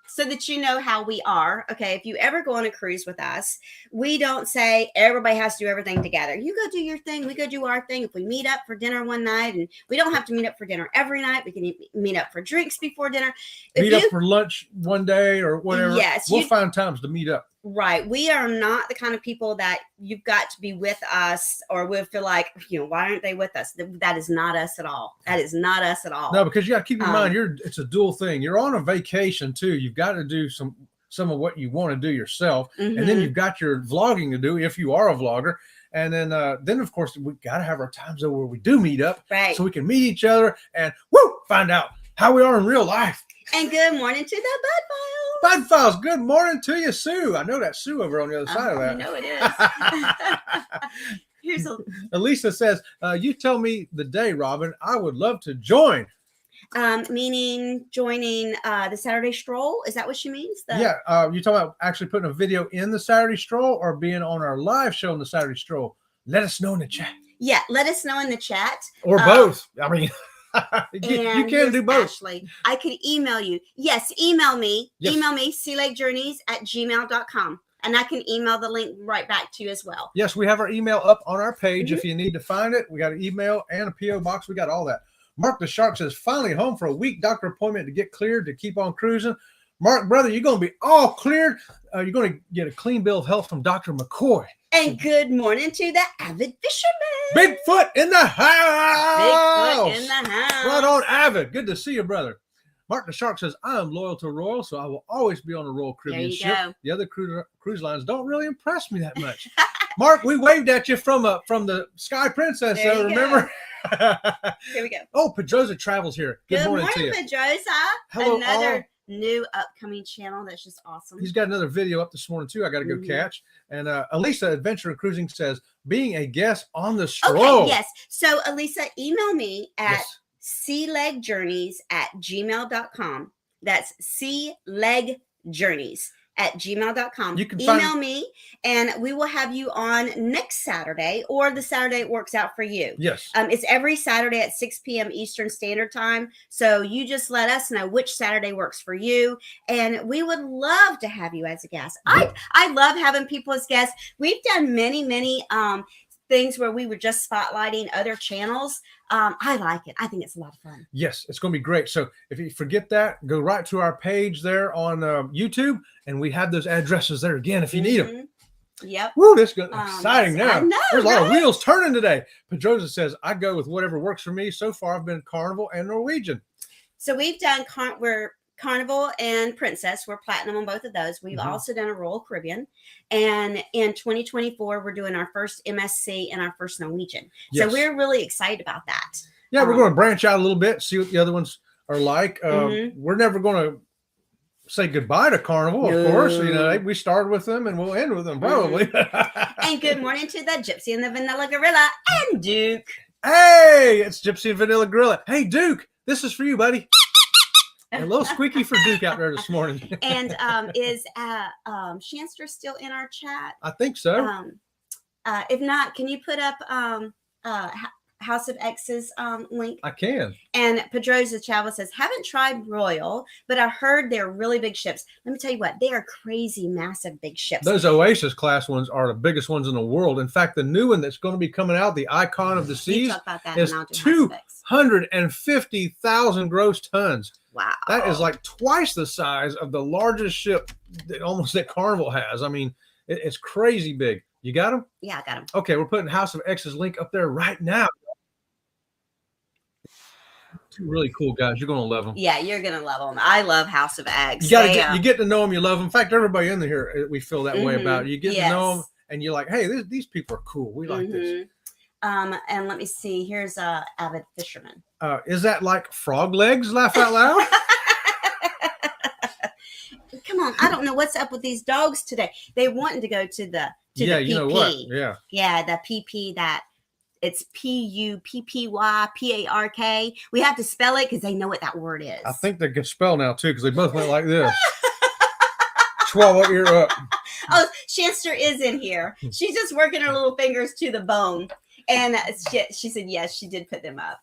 Speaker 2: so that you know how we are. Okay, if you ever go on a cruise with us, we don't say everybody has to do everything together. You go do your thing, we go do our thing. If we meet up for dinner one night, and we don't have to meet up for dinner every night, we can meet up for drinks before dinner.
Speaker 1: Meet up for lunch one day or whatever.
Speaker 2: Yes,
Speaker 1: we'll find times to meet up.
Speaker 2: Right. We are not the kind of people that you've got to be with us or we'll feel like, why aren't they with us? That is not us at all. That is not us at all.
Speaker 1: No, because you got to keep in mind, it's a dual thing. You're on a vacation too. You've got to do some of what you want to do yourself. And then you've got your vlogging to do if you are a vlogger. And then of course, we got to have our times where we do meet up.
Speaker 2: Right.
Speaker 1: So we can meet each other and find out how we are in real life.
Speaker 2: And good morning to the Bud Files.
Speaker 1: Bud Files, good morning to you, Sue. I know that Sue over on the other side of that.
Speaker 2: I know it is.
Speaker 1: Elisa says, you tell me the day, Robin. I would love to join.
Speaker 2: Meaning joining the Saturday Stroll? Is that what she means?
Speaker 1: Yeah. You talking about actually putting a video in the Saturday Stroll or being on our live show in the Saturday Stroll? Let us know in the chat.
Speaker 2: Yeah, let us know in the chat.
Speaker 1: Or both. I mean... you can do both.
Speaker 2: Ashley, I could email you. Yes, email me.
Speaker 1: Yes.
Speaker 2: Email me, sealakejourneys@gmail.com. And I can email the link right back to you as well.
Speaker 1: Yes, we have our email up on our page. If you need to find it, we got an email and a P.O. box. We got all that. Mark the Shark says, finally home for a week doctor appointment to get cleared to keep on cruising. Mark, brother, you're going to be all cleared. You're going to get a clean bill of health from Dr. McCoy.
Speaker 2: And good morning to the avid fisherman.
Speaker 1: Bigfoot in the house.
Speaker 2: Bigfoot in the house.
Speaker 1: Right on, Avid. Good to see you, brother. Mark the Shark says, I am loyal to Royal, so I will always be on a Royal Caribbean ship.
Speaker 2: Go.
Speaker 1: The other cruise lines don't really impress me that much. Mark, we waved at you from the Sky Princess, remember?
Speaker 2: Here we go.
Speaker 1: Oh, Pedrosa Travels here. Good morning to you.
Speaker 2: Pedrosa.
Speaker 1: Hello,
Speaker 2: Another new upcoming channel that's just awesome.
Speaker 1: He's got another video up this morning too. I got to go catch. And Elisa Adventure and Cruising says, being a guest on the stroll.
Speaker 2: Okay, yes. So Elisa, email me at sealegjourneys@gmail.com. That's sealegjourneys@gmail.com.
Speaker 1: You can
Speaker 2: email me and we will have you on next Saturday or the Saturday it works out for you.
Speaker 1: Yes.
Speaker 2: It's every Saturday at 6 p.m. Eastern Standard Time. So you just let us know which Saturday works for you. And we would love to have you as a guest. I love having people as guests. We've done many things where we were just spotlighting other channels. I like it. I think it's a lot of fun.
Speaker 1: Yes, it's going to be great. So if you forget that, go right to our page there on YouTube, and we have those addresses there again if you need them.
Speaker 2: Yep.
Speaker 1: Woo, this is exciting now.
Speaker 2: I know,
Speaker 1: there's a lot of
Speaker 2: right?
Speaker 1: wheels turning today. Pedroza says, I go with whatever works for me. So far, I've been Carnival and Norwegian.
Speaker 2: So we've done we're Carnival and Princess. We're platinum on both of those. We've also done a Royal Caribbean. And in 2024, we're doing our first MSC and our first Norwegian.
Speaker 1: Yes.
Speaker 2: So we're really excited about that.
Speaker 1: Yeah, we're going to branch out a little bit, see what the other ones are like. We're never going to say goodbye to Carnival, of course. You know, we started with them and we'll end with them probably.
Speaker 2: And good morning to the Gypsy and the Vanilla Gorilla and Duke.
Speaker 1: Hey, it's Gypsy and Vanilla Gorilla. Hey, Duke, this is for you, buddy. A little squeaky for Duke out there this morning.
Speaker 2: And is Shanster still in our chat?
Speaker 1: I think so.
Speaker 2: If not, can you put up House of X's link?
Speaker 1: I can.
Speaker 2: And Pedroza Chava says, haven't tried Royal, but I heard they're really big ships. Let me tell you what, they are crazy, massive big ships.
Speaker 1: Those Oasis class ones are the biggest ones in the world. In fact, the new one that's going to be coming out, the Icon of the Seas, is 250,000 gross tons.
Speaker 2: Wow.
Speaker 1: That is like twice the size of the largest ship that Carnival has. I mean, it's crazy big. You got them?
Speaker 2: Yeah, I got them.
Speaker 1: Okay, we're putting House of X's link up there right now. Two really cool guys. You're going to love them.
Speaker 2: Yeah, you're going to love them. I love House of X.
Speaker 1: You get to know them. You love them. In fact, everybody in here, we feel that way about. You get to know them, and you're like, hey, these people are cool. We like this.
Speaker 2: And let me see. Here's a avid fisherman.
Speaker 1: Is that like frog legs? Laugh out loud.
Speaker 2: Come on, I don't know what's up with these dogs today. They wanting to go to the PP.
Speaker 1: You know what? Yeah,
Speaker 2: the PP that it's PUPPYPARK. We have to spell it because they know what that word is.
Speaker 1: I think they can spell now too because they both went like this. Chihuahua ear up.
Speaker 2: Oh, Shanster is in here. She's just working her little fingers to the bone. And she said, yes, she did put them up.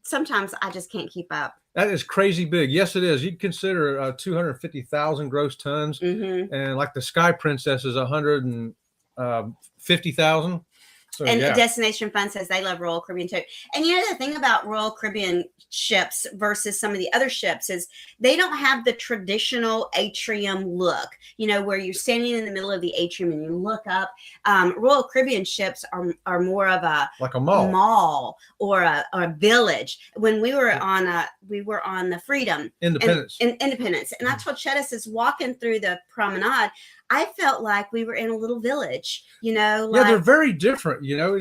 Speaker 2: Sometimes I just can't keep up.
Speaker 1: That is crazy big. Yes, it is. You'd consider 250,000 gross tons. And like the Sky Princess is 150,000. So,
Speaker 2: and Destination Fun says they love Royal Caribbean too. And you know, the thing about Royal Caribbean ships versus some of the other ships is they don't have the traditional atrium look, you know, where you're standing in the middle of the atrium and you look up. Royal Caribbean ships are more of a mall or a village. When we were on the Freedom
Speaker 1: Independence.
Speaker 2: Independence. And I told Chettis is walking through the promenade, I felt like we were in a little village, you know.
Speaker 1: Yeah, they're very different. You know,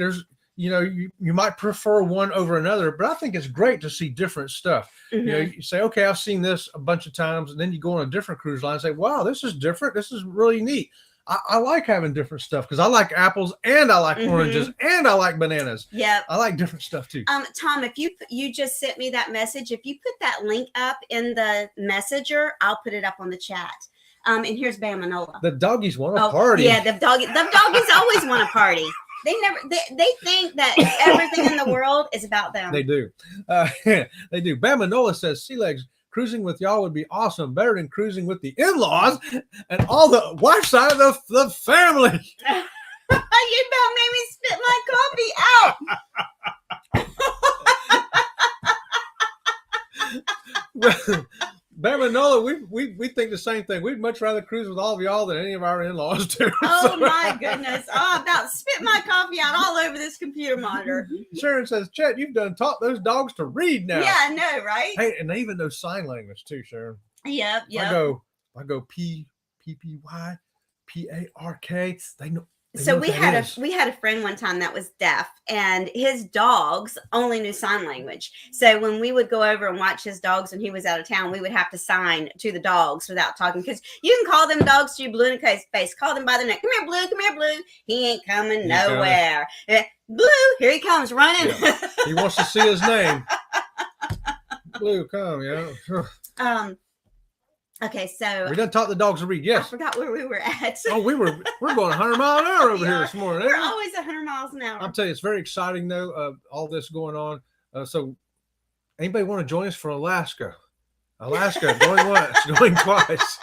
Speaker 1: you might prefer one over another, but I think it's great to see different stuff. You know, you say, okay, I've seen this a bunch of times, and then you go on a different cruise line and say, wow, this is different. This is really neat. I like having different stuff because I like apples and I like oranges and I like bananas.
Speaker 2: Yeah,
Speaker 1: I like different stuff too.
Speaker 2: Tom, if you just sent me that message, if you put that link up in the messenger, I'll put it up on the chat. And here's Bam Manola.
Speaker 1: The doggies want a party.
Speaker 2: Yeah, the doggies always want a party. They think that everything in the world is about them.
Speaker 1: They do. They do. Bam Manola says, Sea Legs, cruising with y'all would be awesome. Better than cruising with the in-laws and all the wife side of the family.
Speaker 2: You about made me spit my coffee out.
Speaker 1: Bam Manola, we think the same thing. We'd much rather cruise with all of y'all than any of our in-laws do.
Speaker 2: Oh my goodness. Oh, about spit my coffee out all over this computer monitor.
Speaker 1: Sharon says, Chet, you've done taught those dogs to read now.
Speaker 2: Yeah, I know, right?
Speaker 1: Hey, and they even know sign language too, Sharon.
Speaker 2: Yep.
Speaker 1: I go PPY, PARK. They know.
Speaker 2: So we had a friend one time that was deaf, and his dogs only knew sign language. So when we would go over and watch his dogs when he was out of town, we would have to sign to the dogs without talking, because you can call them dogs to your Blue in the face, call them by their neck. Come here, Blue. Come here, Blue. He ain't coming nowhere. Blue, here he comes running.
Speaker 1: Yeah. He wants to see his name. Blue, come,
Speaker 2: Okay, so
Speaker 1: we done taught the dogs to read. Yes,
Speaker 2: I forgot where we were at.
Speaker 1: Oh, we're going 100 miles an hour over here this morning.
Speaker 2: We're always 100 miles an hour.
Speaker 1: I'll tell you, it's very exciting though. All this going on. So, anybody want to join us for Alaska? Alaska, going once, going twice.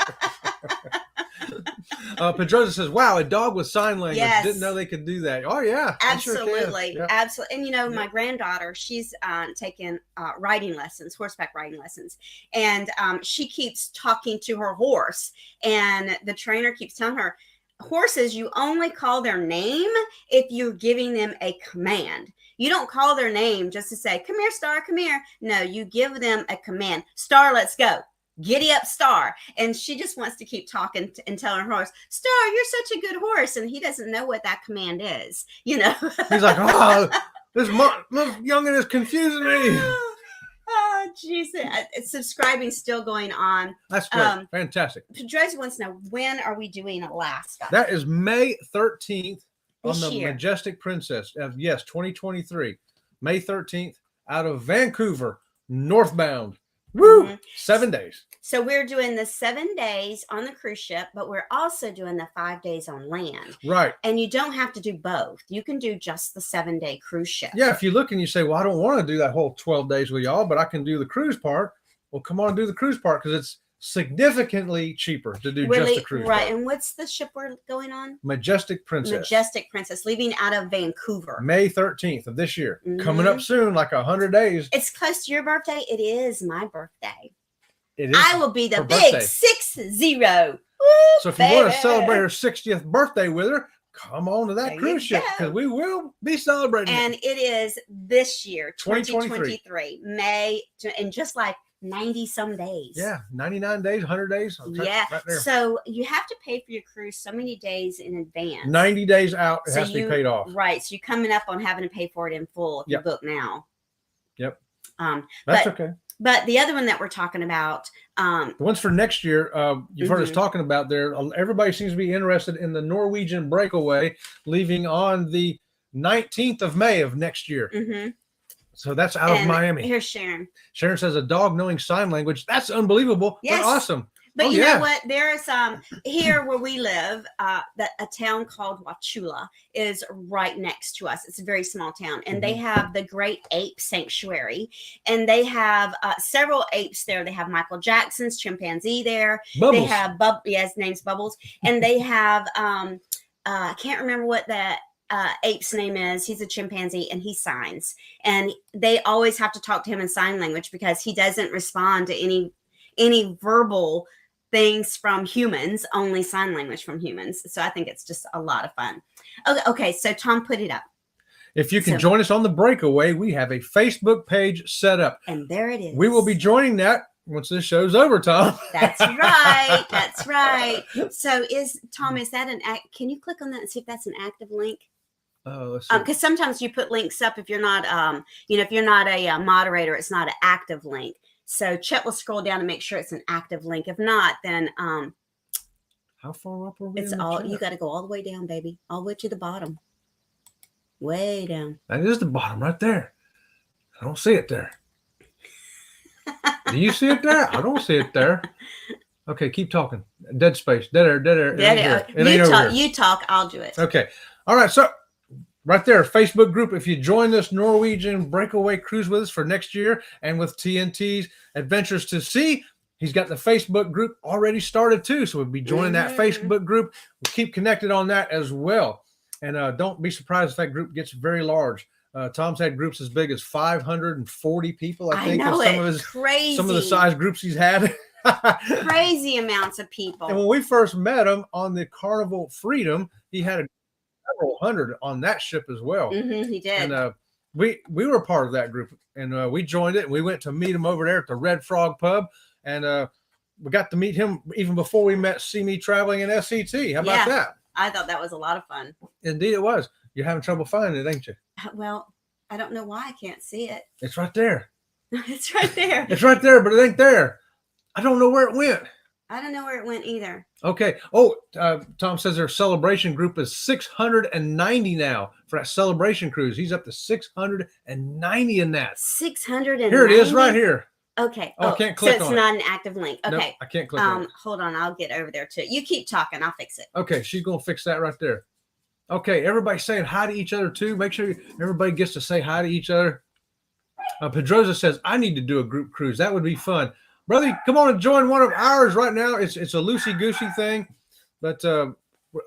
Speaker 1: Pedroza says, wow, a dog with sign language.
Speaker 2: Yes.
Speaker 1: Didn't know they could do that. Oh, yeah.
Speaker 2: Absolutely.
Speaker 1: Sure.
Speaker 2: Absolutely. And,
Speaker 1: Yep.
Speaker 2: my granddaughter, she's taken riding lessons, horseback riding lessons. And she keeps talking to her horse. And the trainer keeps telling her, horses, you only call their name if you're giving them a command. You don't call their name just to say, come here, Star, come here. No, you give them a command. Star, let's go. Giddy up, Star. And she just wants to keep talking and telling her horse, Star, you're such a good horse. And he doesn't know what that command is,
Speaker 1: He's like, oh, this youngin is confusing me.
Speaker 2: Oh, jeez. Subscribing's still going on.
Speaker 1: That's great. Fantastic.
Speaker 2: Pedroza wants to know, when are we doing Alaska?
Speaker 1: That is May 13th on the
Speaker 2: year.
Speaker 1: Majestic Princess. Yes, 2023. May 13th out of Vancouver, northbound. Woo!
Speaker 2: Mm-hmm.
Speaker 1: 7 days.
Speaker 2: So we're doing the 7 days on the cruise ship, but we're also doing the 5 days on land.
Speaker 1: Right.
Speaker 2: And you don't have to do both. You can do just the 7-day cruise ship.
Speaker 1: Yeah, if you look and you say, well, I don't want to do that whole 12 days with y'all, but I can do the cruise part. Well, come on and do the cruise part because it's significantly cheaper to do just the cruise
Speaker 2: right.
Speaker 1: part.
Speaker 2: And what's the ship we're going on?
Speaker 1: Majestic Princess.
Speaker 2: Majestic Princess, leaving out of Vancouver.
Speaker 1: May 13th of this year.
Speaker 2: Mm-hmm.
Speaker 1: Coming up soon, like 100 days.
Speaker 2: It's close to your birthday. It is my birthday.
Speaker 1: It is.
Speaker 2: I will be the
Speaker 1: her
Speaker 2: big
Speaker 1: birthday.
Speaker 2: 60. Woo,
Speaker 1: So if you want to
Speaker 2: baby.
Speaker 1: celebrate her 60th birthday with her, come on to that
Speaker 2: There
Speaker 1: cruise
Speaker 2: you
Speaker 1: ship
Speaker 2: go.
Speaker 1: because we will be celebrating
Speaker 2: And
Speaker 1: it.
Speaker 2: it is this year,
Speaker 1: 2023.
Speaker 2: 2023, May, in just like 90 some days.
Speaker 1: Yeah, 99 days, 100 days.
Speaker 2: Yeah.
Speaker 1: Right there.
Speaker 2: So you have to pay for your cruise so many days in advance.
Speaker 1: 90 days out, it
Speaker 2: So
Speaker 1: has to be paid off.
Speaker 2: Right. So you're coming up on having to pay for it in full if
Speaker 1: Yep.
Speaker 2: you book now.
Speaker 1: Yep.
Speaker 2: But
Speaker 1: That's okay.
Speaker 2: But the other one that we're talking about,
Speaker 1: The ones for next year, you've heard us
Speaker 2: Mhm.
Speaker 1: talking about there. Everybody seems to be interested in the Norwegian breakaway leaving on the 19th of May of next year.
Speaker 2: mhm.
Speaker 1: So that's out of
Speaker 2: And
Speaker 1: Miami.
Speaker 2: Here's Sharon.
Speaker 1: Sharon says a dog knowing sign language. That's unbelievable.
Speaker 2: Yes.
Speaker 1: But awesome.
Speaker 2: But
Speaker 1: Oh,
Speaker 2: you
Speaker 1: yeah.
Speaker 2: know what? There's here where we live, that a town called Wauchula is right next to us. It's a very small town, and they have the Great Ape Sanctuary, and they have several apes there. They have Michael Jackson's chimpanzee there.
Speaker 1: Bubbles.
Speaker 2: They have his name's Bubbles, and they have I can't remember what that ape's name is. He's a chimpanzee and he signs, and they always have to talk to him in sign language because he doesn't respond to any verbal things from humans, only sign language from humans. So I think it's just a lot of fun. Okay, so Tom put it up.
Speaker 1: If you can join us on the breakaway, we have a Facebook page set up.
Speaker 2: And there it is.
Speaker 1: We will be joining that once this show's over, Tom.
Speaker 2: That's right. That's right. So is that an act? Can you click on that and see if that's an active link?
Speaker 1: Let's see.
Speaker 2: Because sometimes you put links up if you're not, if you're not a moderator, it's not an active link. So Chet will scroll down and make sure it's an active link. If not, then
Speaker 1: How far up are we?
Speaker 2: it's
Speaker 1: in the
Speaker 2: all
Speaker 1: chat?
Speaker 2: you got to go all the way down, baby, all the way to the bottom, way down.
Speaker 1: That is the bottom right there. I don't see it there. Do you see it there? I don't see it there. Okay, keep talking. Dead space. Dead air. Dead air. It ain't here. It ain't over here.
Speaker 2: You talk. I'll do it.
Speaker 1: Okay. All right. So right there, Facebook group. If you join this Norwegian breakaway cruise with us for next year and with TNT's Adventures to Sea, he's got the Facebook group already started too. So we'll be joining that Facebook group. We'll keep connected on that as well. And don't be surprised if that group gets very large. Tom's had groups as big as 540 people, I think.
Speaker 2: I know crazy.
Speaker 1: Some of the size groups he's had.
Speaker 2: Crazy amounts of people.
Speaker 1: And when we first met him on the Carnival Freedom, he had several hundred on that ship as well.
Speaker 2: He did.
Speaker 1: And we were part of that group, and we joined it. And we went to meet him over there at the Red Frog Pub, and we got to meet him even before we met See Me Traveling in SCT. How about that?
Speaker 2: I thought that was a lot of fun.
Speaker 1: Indeed, it was. You're having trouble finding it, ain't you?
Speaker 2: Well, I don't know why I can't see it.
Speaker 1: It's right there.
Speaker 2: It's right there.
Speaker 1: It's right there, but it ain't there. I don't know where it went.
Speaker 2: I don't know where it went either.
Speaker 1: Okay. Oh, Tom says their celebration group is 690 now for that celebration cruise. He's up to 690 in that.
Speaker 2: 690.
Speaker 1: Here it is, right here.
Speaker 2: Okay.
Speaker 1: Oh, I can't click
Speaker 2: so it's
Speaker 1: on
Speaker 2: not an active link. Okay.
Speaker 1: Nope, I can't click on it.
Speaker 2: Hold on. I'll get over there too. You keep talking. I'll fix it.
Speaker 1: Okay, she's gonna fix that right there. Okay, everybody saying hi to each other too. Make sure everybody gets to say hi to each other. Pedroza says, I need to do a group cruise. That would be fun. Brother, come on and join one of ours right now. It's a loosey-goosey thing, but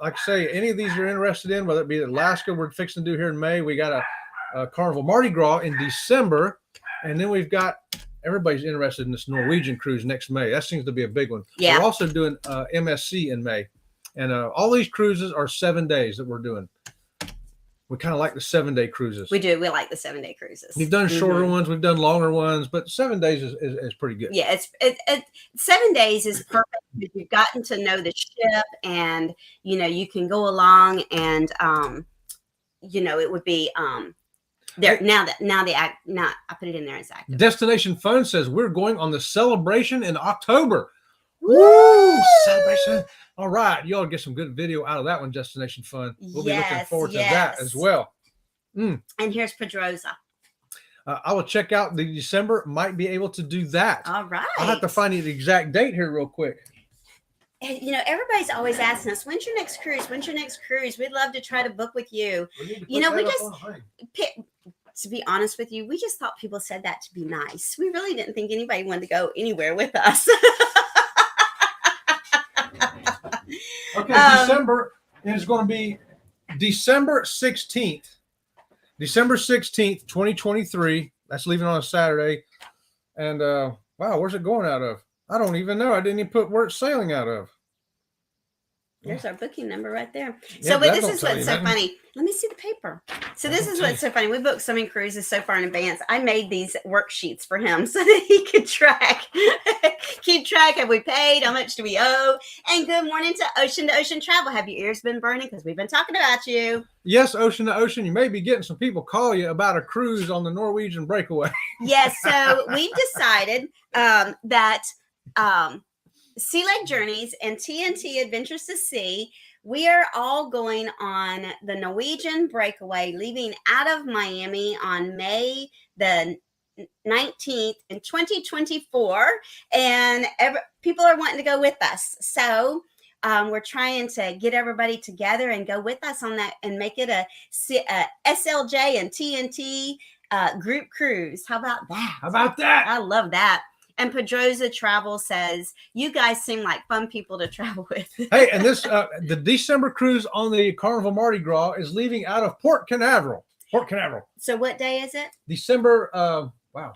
Speaker 1: like I say, any of these you're interested in, whether it be Alaska, we're fixing to do here in May. We got a Carnival Mardi Gras in December, and then we've got everybody's interested in this Norwegian cruise next May. That seems to be a big one.
Speaker 2: Yeah.
Speaker 1: We're also doing MSC in May, and all these cruises are 7 days that we're doing. We kind of like the 7-day cruises.
Speaker 2: We do. We like the 7-day cruises.
Speaker 1: We've done shorter ones, we've done longer ones, but 7 days is pretty good.
Speaker 2: Yeah, it's 7 days is perfect because you've gotten to know the ship, and you can go along, and it would be there now I put it in there as active.
Speaker 1: Destination Fun says we're going on the celebration in October. Woo! Celebration. All right, you ought to get some good video out of that one, Destination Fun. We'll be looking forward to that as well.
Speaker 2: And here's Pedrosa.
Speaker 1: I will check out the December. Might be able to do that.
Speaker 2: All right.
Speaker 1: I'll have to find the exact date here real quick.
Speaker 2: And, everybody's always asking us, when's your next cruise? When's your next cruise? We'd love to try to book with you. To be honest with you, we just thought people said that to be nice. We really didn't think anybody wanted to go anywhere with us.
Speaker 1: Okay, December is going to be December 16th. December 16th, 2023. That's leaving on a Saturday. And wow, where's it going out of? I don't even know. I didn't even put where it's sailing out of.
Speaker 2: There's our booking number right there.
Speaker 1: Yeah,
Speaker 2: So, but this
Speaker 1: don't
Speaker 2: is
Speaker 1: tell
Speaker 2: what's
Speaker 1: you
Speaker 2: so
Speaker 1: nothing.
Speaker 2: funny. Let me see the paper. So this is what's so funny. We booked so many cruises so far in advance. I made these worksheets for him so that he could keep track. Have we paid? How much do we owe? And good morning to Ocean Travel. Have your ears been burning? Because we've been talking about you.
Speaker 1: Yes, Ocean to Ocean. You may be getting some people call you about a cruise on the Norwegian Breakaway.
Speaker 2: Yes. So we've decided that Sea Lake Journeys and TNT Adventures to Sea, we are all going on the Norwegian Breakaway, leaving out of Miami on May the 19th in 2024. And people are wanting to go with us. So we're trying to get everybody together and go with us on that and make it a SLJ and TNT group cruise. How about that?
Speaker 1: How about that?
Speaker 2: I love that. And Pedrosa Travel says, you guys seem like fun people to travel with.
Speaker 1: Hey, and this the December cruise on the Carnival Mardi Gras is leaving out of Port Canaveral. Port Canaveral.
Speaker 2: So what day is it?
Speaker 1: December, wow.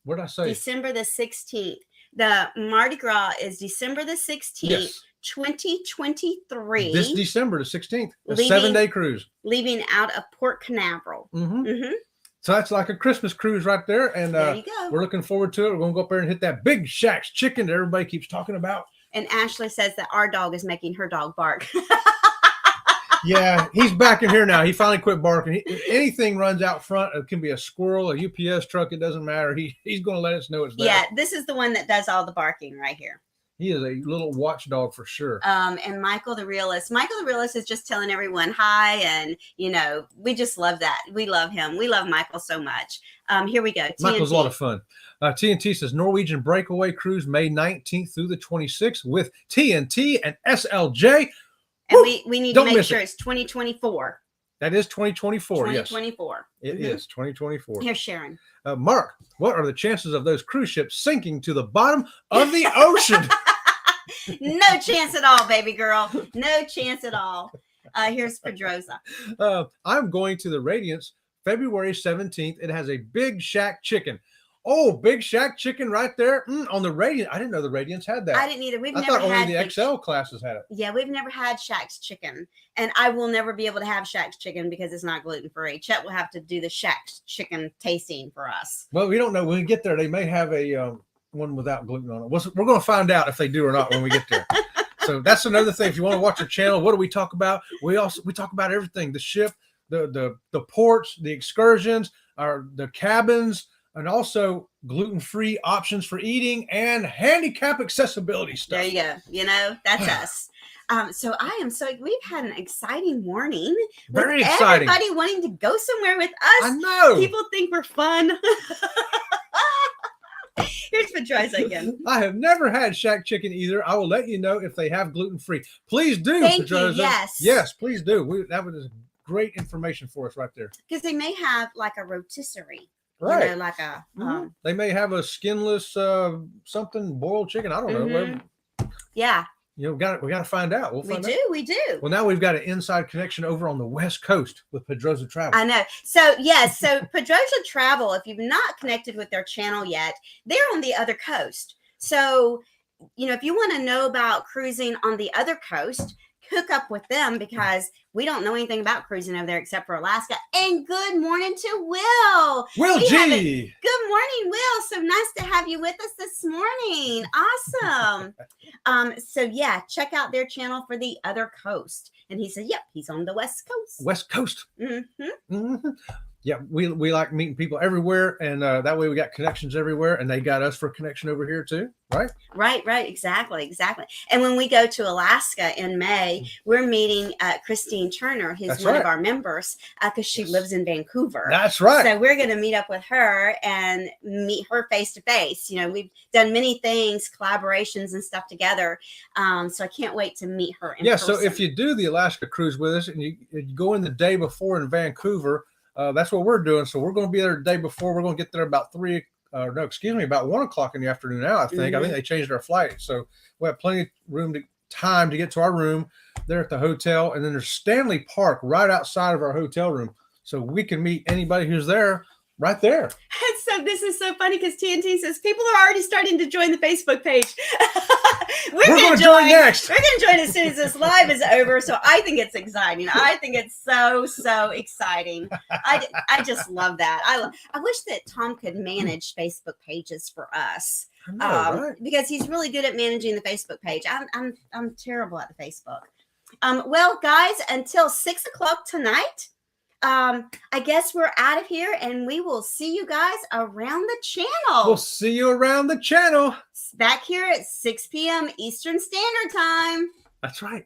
Speaker 1: What did I say?
Speaker 2: December the 16th. The Mardi Gras is December the 16th,
Speaker 1: Yes.
Speaker 2: 2023.
Speaker 1: This December the 16th. A
Speaker 2: Leaving-
Speaker 1: 7-day cruise.
Speaker 2: Leaving out of Port Canaveral.
Speaker 1: Mm-hmm.
Speaker 2: Mm-hmm.
Speaker 1: So that's like a Christmas cruise right there. And
Speaker 2: There you go.
Speaker 1: we're looking forward to it. We're going to go up there and hit that Big Shack's chicken that everybody keeps talking about.
Speaker 2: And Ashley says that our dog is making her dog bark.
Speaker 1: Yeah, he's back in here now. He finally quit barking. If anything runs out front, it can be a squirrel, a UPS truck. It doesn't matter. He's going to let us know it's there.
Speaker 2: Yeah, this is the one that does all the barking right here.
Speaker 1: He is a little watchdog for sure.
Speaker 2: And Michael the Realist. Michael the Realist is just telling everyone hi. And, we just love that. We love him. We love Michael so much. Here we go.
Speaker 1: Michael's
Speaker 2: TNT.
Speaker 1: a lot of fun. TNT says Norwegian Breakaway Cruise May 19th through the 26th with TNT and SLJ.
Speaker 2: And we need to
Speaker 1: Don't
Speaker 2: make
Speaker 1: miss
Speaker 2: sure
Speaker 1: it.
Speaker 2: it's 2024.
Speaker 1: That is 2024.
Speaker 2: 2024.
Speaker 1: Yes, it is 2024.
Speaker 2: Here's Sharon.
Speaker 1: Mark, what are the chances of those cruise ships sinking to the bottom of the ocean?
Speaker 2: No chance at all, baby girl. No chance at all. Here's Pedrosa.
Speaker 1: I'm going to the Radiance February 17th. It has a Big Shack chicken. Oh, Big Shack chicken right there on the Radiance. I didn't know the Radiance had that.
Speaker 2: I didn't either. We've
Speaker 1: I
Speaker 2: never
Speaker 1: thought
Speaker 2: had
Speaker 1: only the XL classes had it.
Speaker 2: Yeah, we've never had Shack's chicken, and I will never be able to have Shack's chicken because it's not gluten free. Chet will have to do the Shack's chicken tasting for us.
Speaker 1: Well, we don't know. When we get there, they may have a one without gluten on it. We're going to find out if they do or not when we get there. So that's another thing. If you want to watch our channel, what do we talk about? We talk about everything: the ship, the ports, the excursions, the cabins, and also gluten-free options for eating and handicap accessibility stuff.
Speaker 2: There you go. That's us. So I am we've had an exciting morning.
Speaker 1: Very
Speaker 2: with
Speaker 1: exciting.
Speaker 2: Everybody wanting to go somewhere with us.
Speaker 1: I know.
Speaker 2: People think we're fun. Here's Pedrosa again.
Speaker 1: I have never had Shack chicken either. I will let you know if they have gluten-free. Please do,
Speaker 2: Thank
Speaker 1: Pedrosa.
Speaker 2: you. Yes.
Speaker 1: Yes, please do. That was great information for us right there.
Speaker 2: Because they may have like a rotisserie.
Speaker 1: Right.
Speaker 2: Like a
Speaker 1: They may have a skinless something boiled chicken. I don't know.
Speaker 2: Yeah.
Speaker 1: You know, we got to find out. We'll find out.
Speaker 2: We do.
Speaker 1: Well, now we've got an inside connection over on the West Coast with Pedroza Travel.
Speaker 2: I know. So yes, so Pedroza Travel, if you've not connected with their channel yet, they're on the other coast. So, you know, if you want to know about cruising on the other coast, hook up with them, because we don't know anything about cruising over there except for Alaska. And good morning to Will.
Speaker 1: Will G.
Speaker 2: Good morning, Will. So nice to have you with us this morning. Awesome. So yeah, check out their channel for the other coast. And he said, yep, he's on the West Coast.
Speaker 1: West Coast.
Speaker 2: Mm-hmm.
Speaker 1: Mm-hmm. Yeah, we like meeting people everywhere, and that way we got connections everywhere, and they got us for a connection over here too, right?
Speaker 2: Right, exactly. And when we go to Alaska in May, we're meeting Christine Turner, who's
Speaker 1: That's
Speaker 2: one
Speaker 1: right.
Speaker 2: of our members, because she lives in Vancouver.
Speaker 1: That's right.
Speaker 2: So we're going to meet up with her and meet her face to face. You know, we've done many things, collaborations and stuff together. So I can't wait to meet her in person.
Speaker 1: So if you do the Alaska cruise with us and you go in the day before in Vancouver, that's what we're doing. So we're going to be there the day before. We're going to get there about about 1 o'clock in the afternoon now, I think.
Speaker 2: Mm-hmm.
Speaker 1: I think they changed our flight. So we have plenty of time to get to our room there at the hotel. And then there's Stanley Park right outside of our hotel room. So we can meet anybody who's there right there.
Speaker 2: So this is so funny because TNT says people are already starting to join the Facebook page. We're going to join next. We're going to join as soon as this live is over. So I think it's exciting. I think it's so exciting. I just love that. I wish that Tom could manage Facebook pages for us.
Speaker 1: I know, right?
Speaker 2: Because he's really good at managing the Facebook page. I'm terrible at the Facebook. Well, guys, until 6 o'clock tonight, I guess we're out of here, and we will see you guys around the channel.
Speaker 1: We'll see you around the channel.
Speaker 2: Back here at 6 p.m. Eastern Standard Time.
Speaker 1: That's right.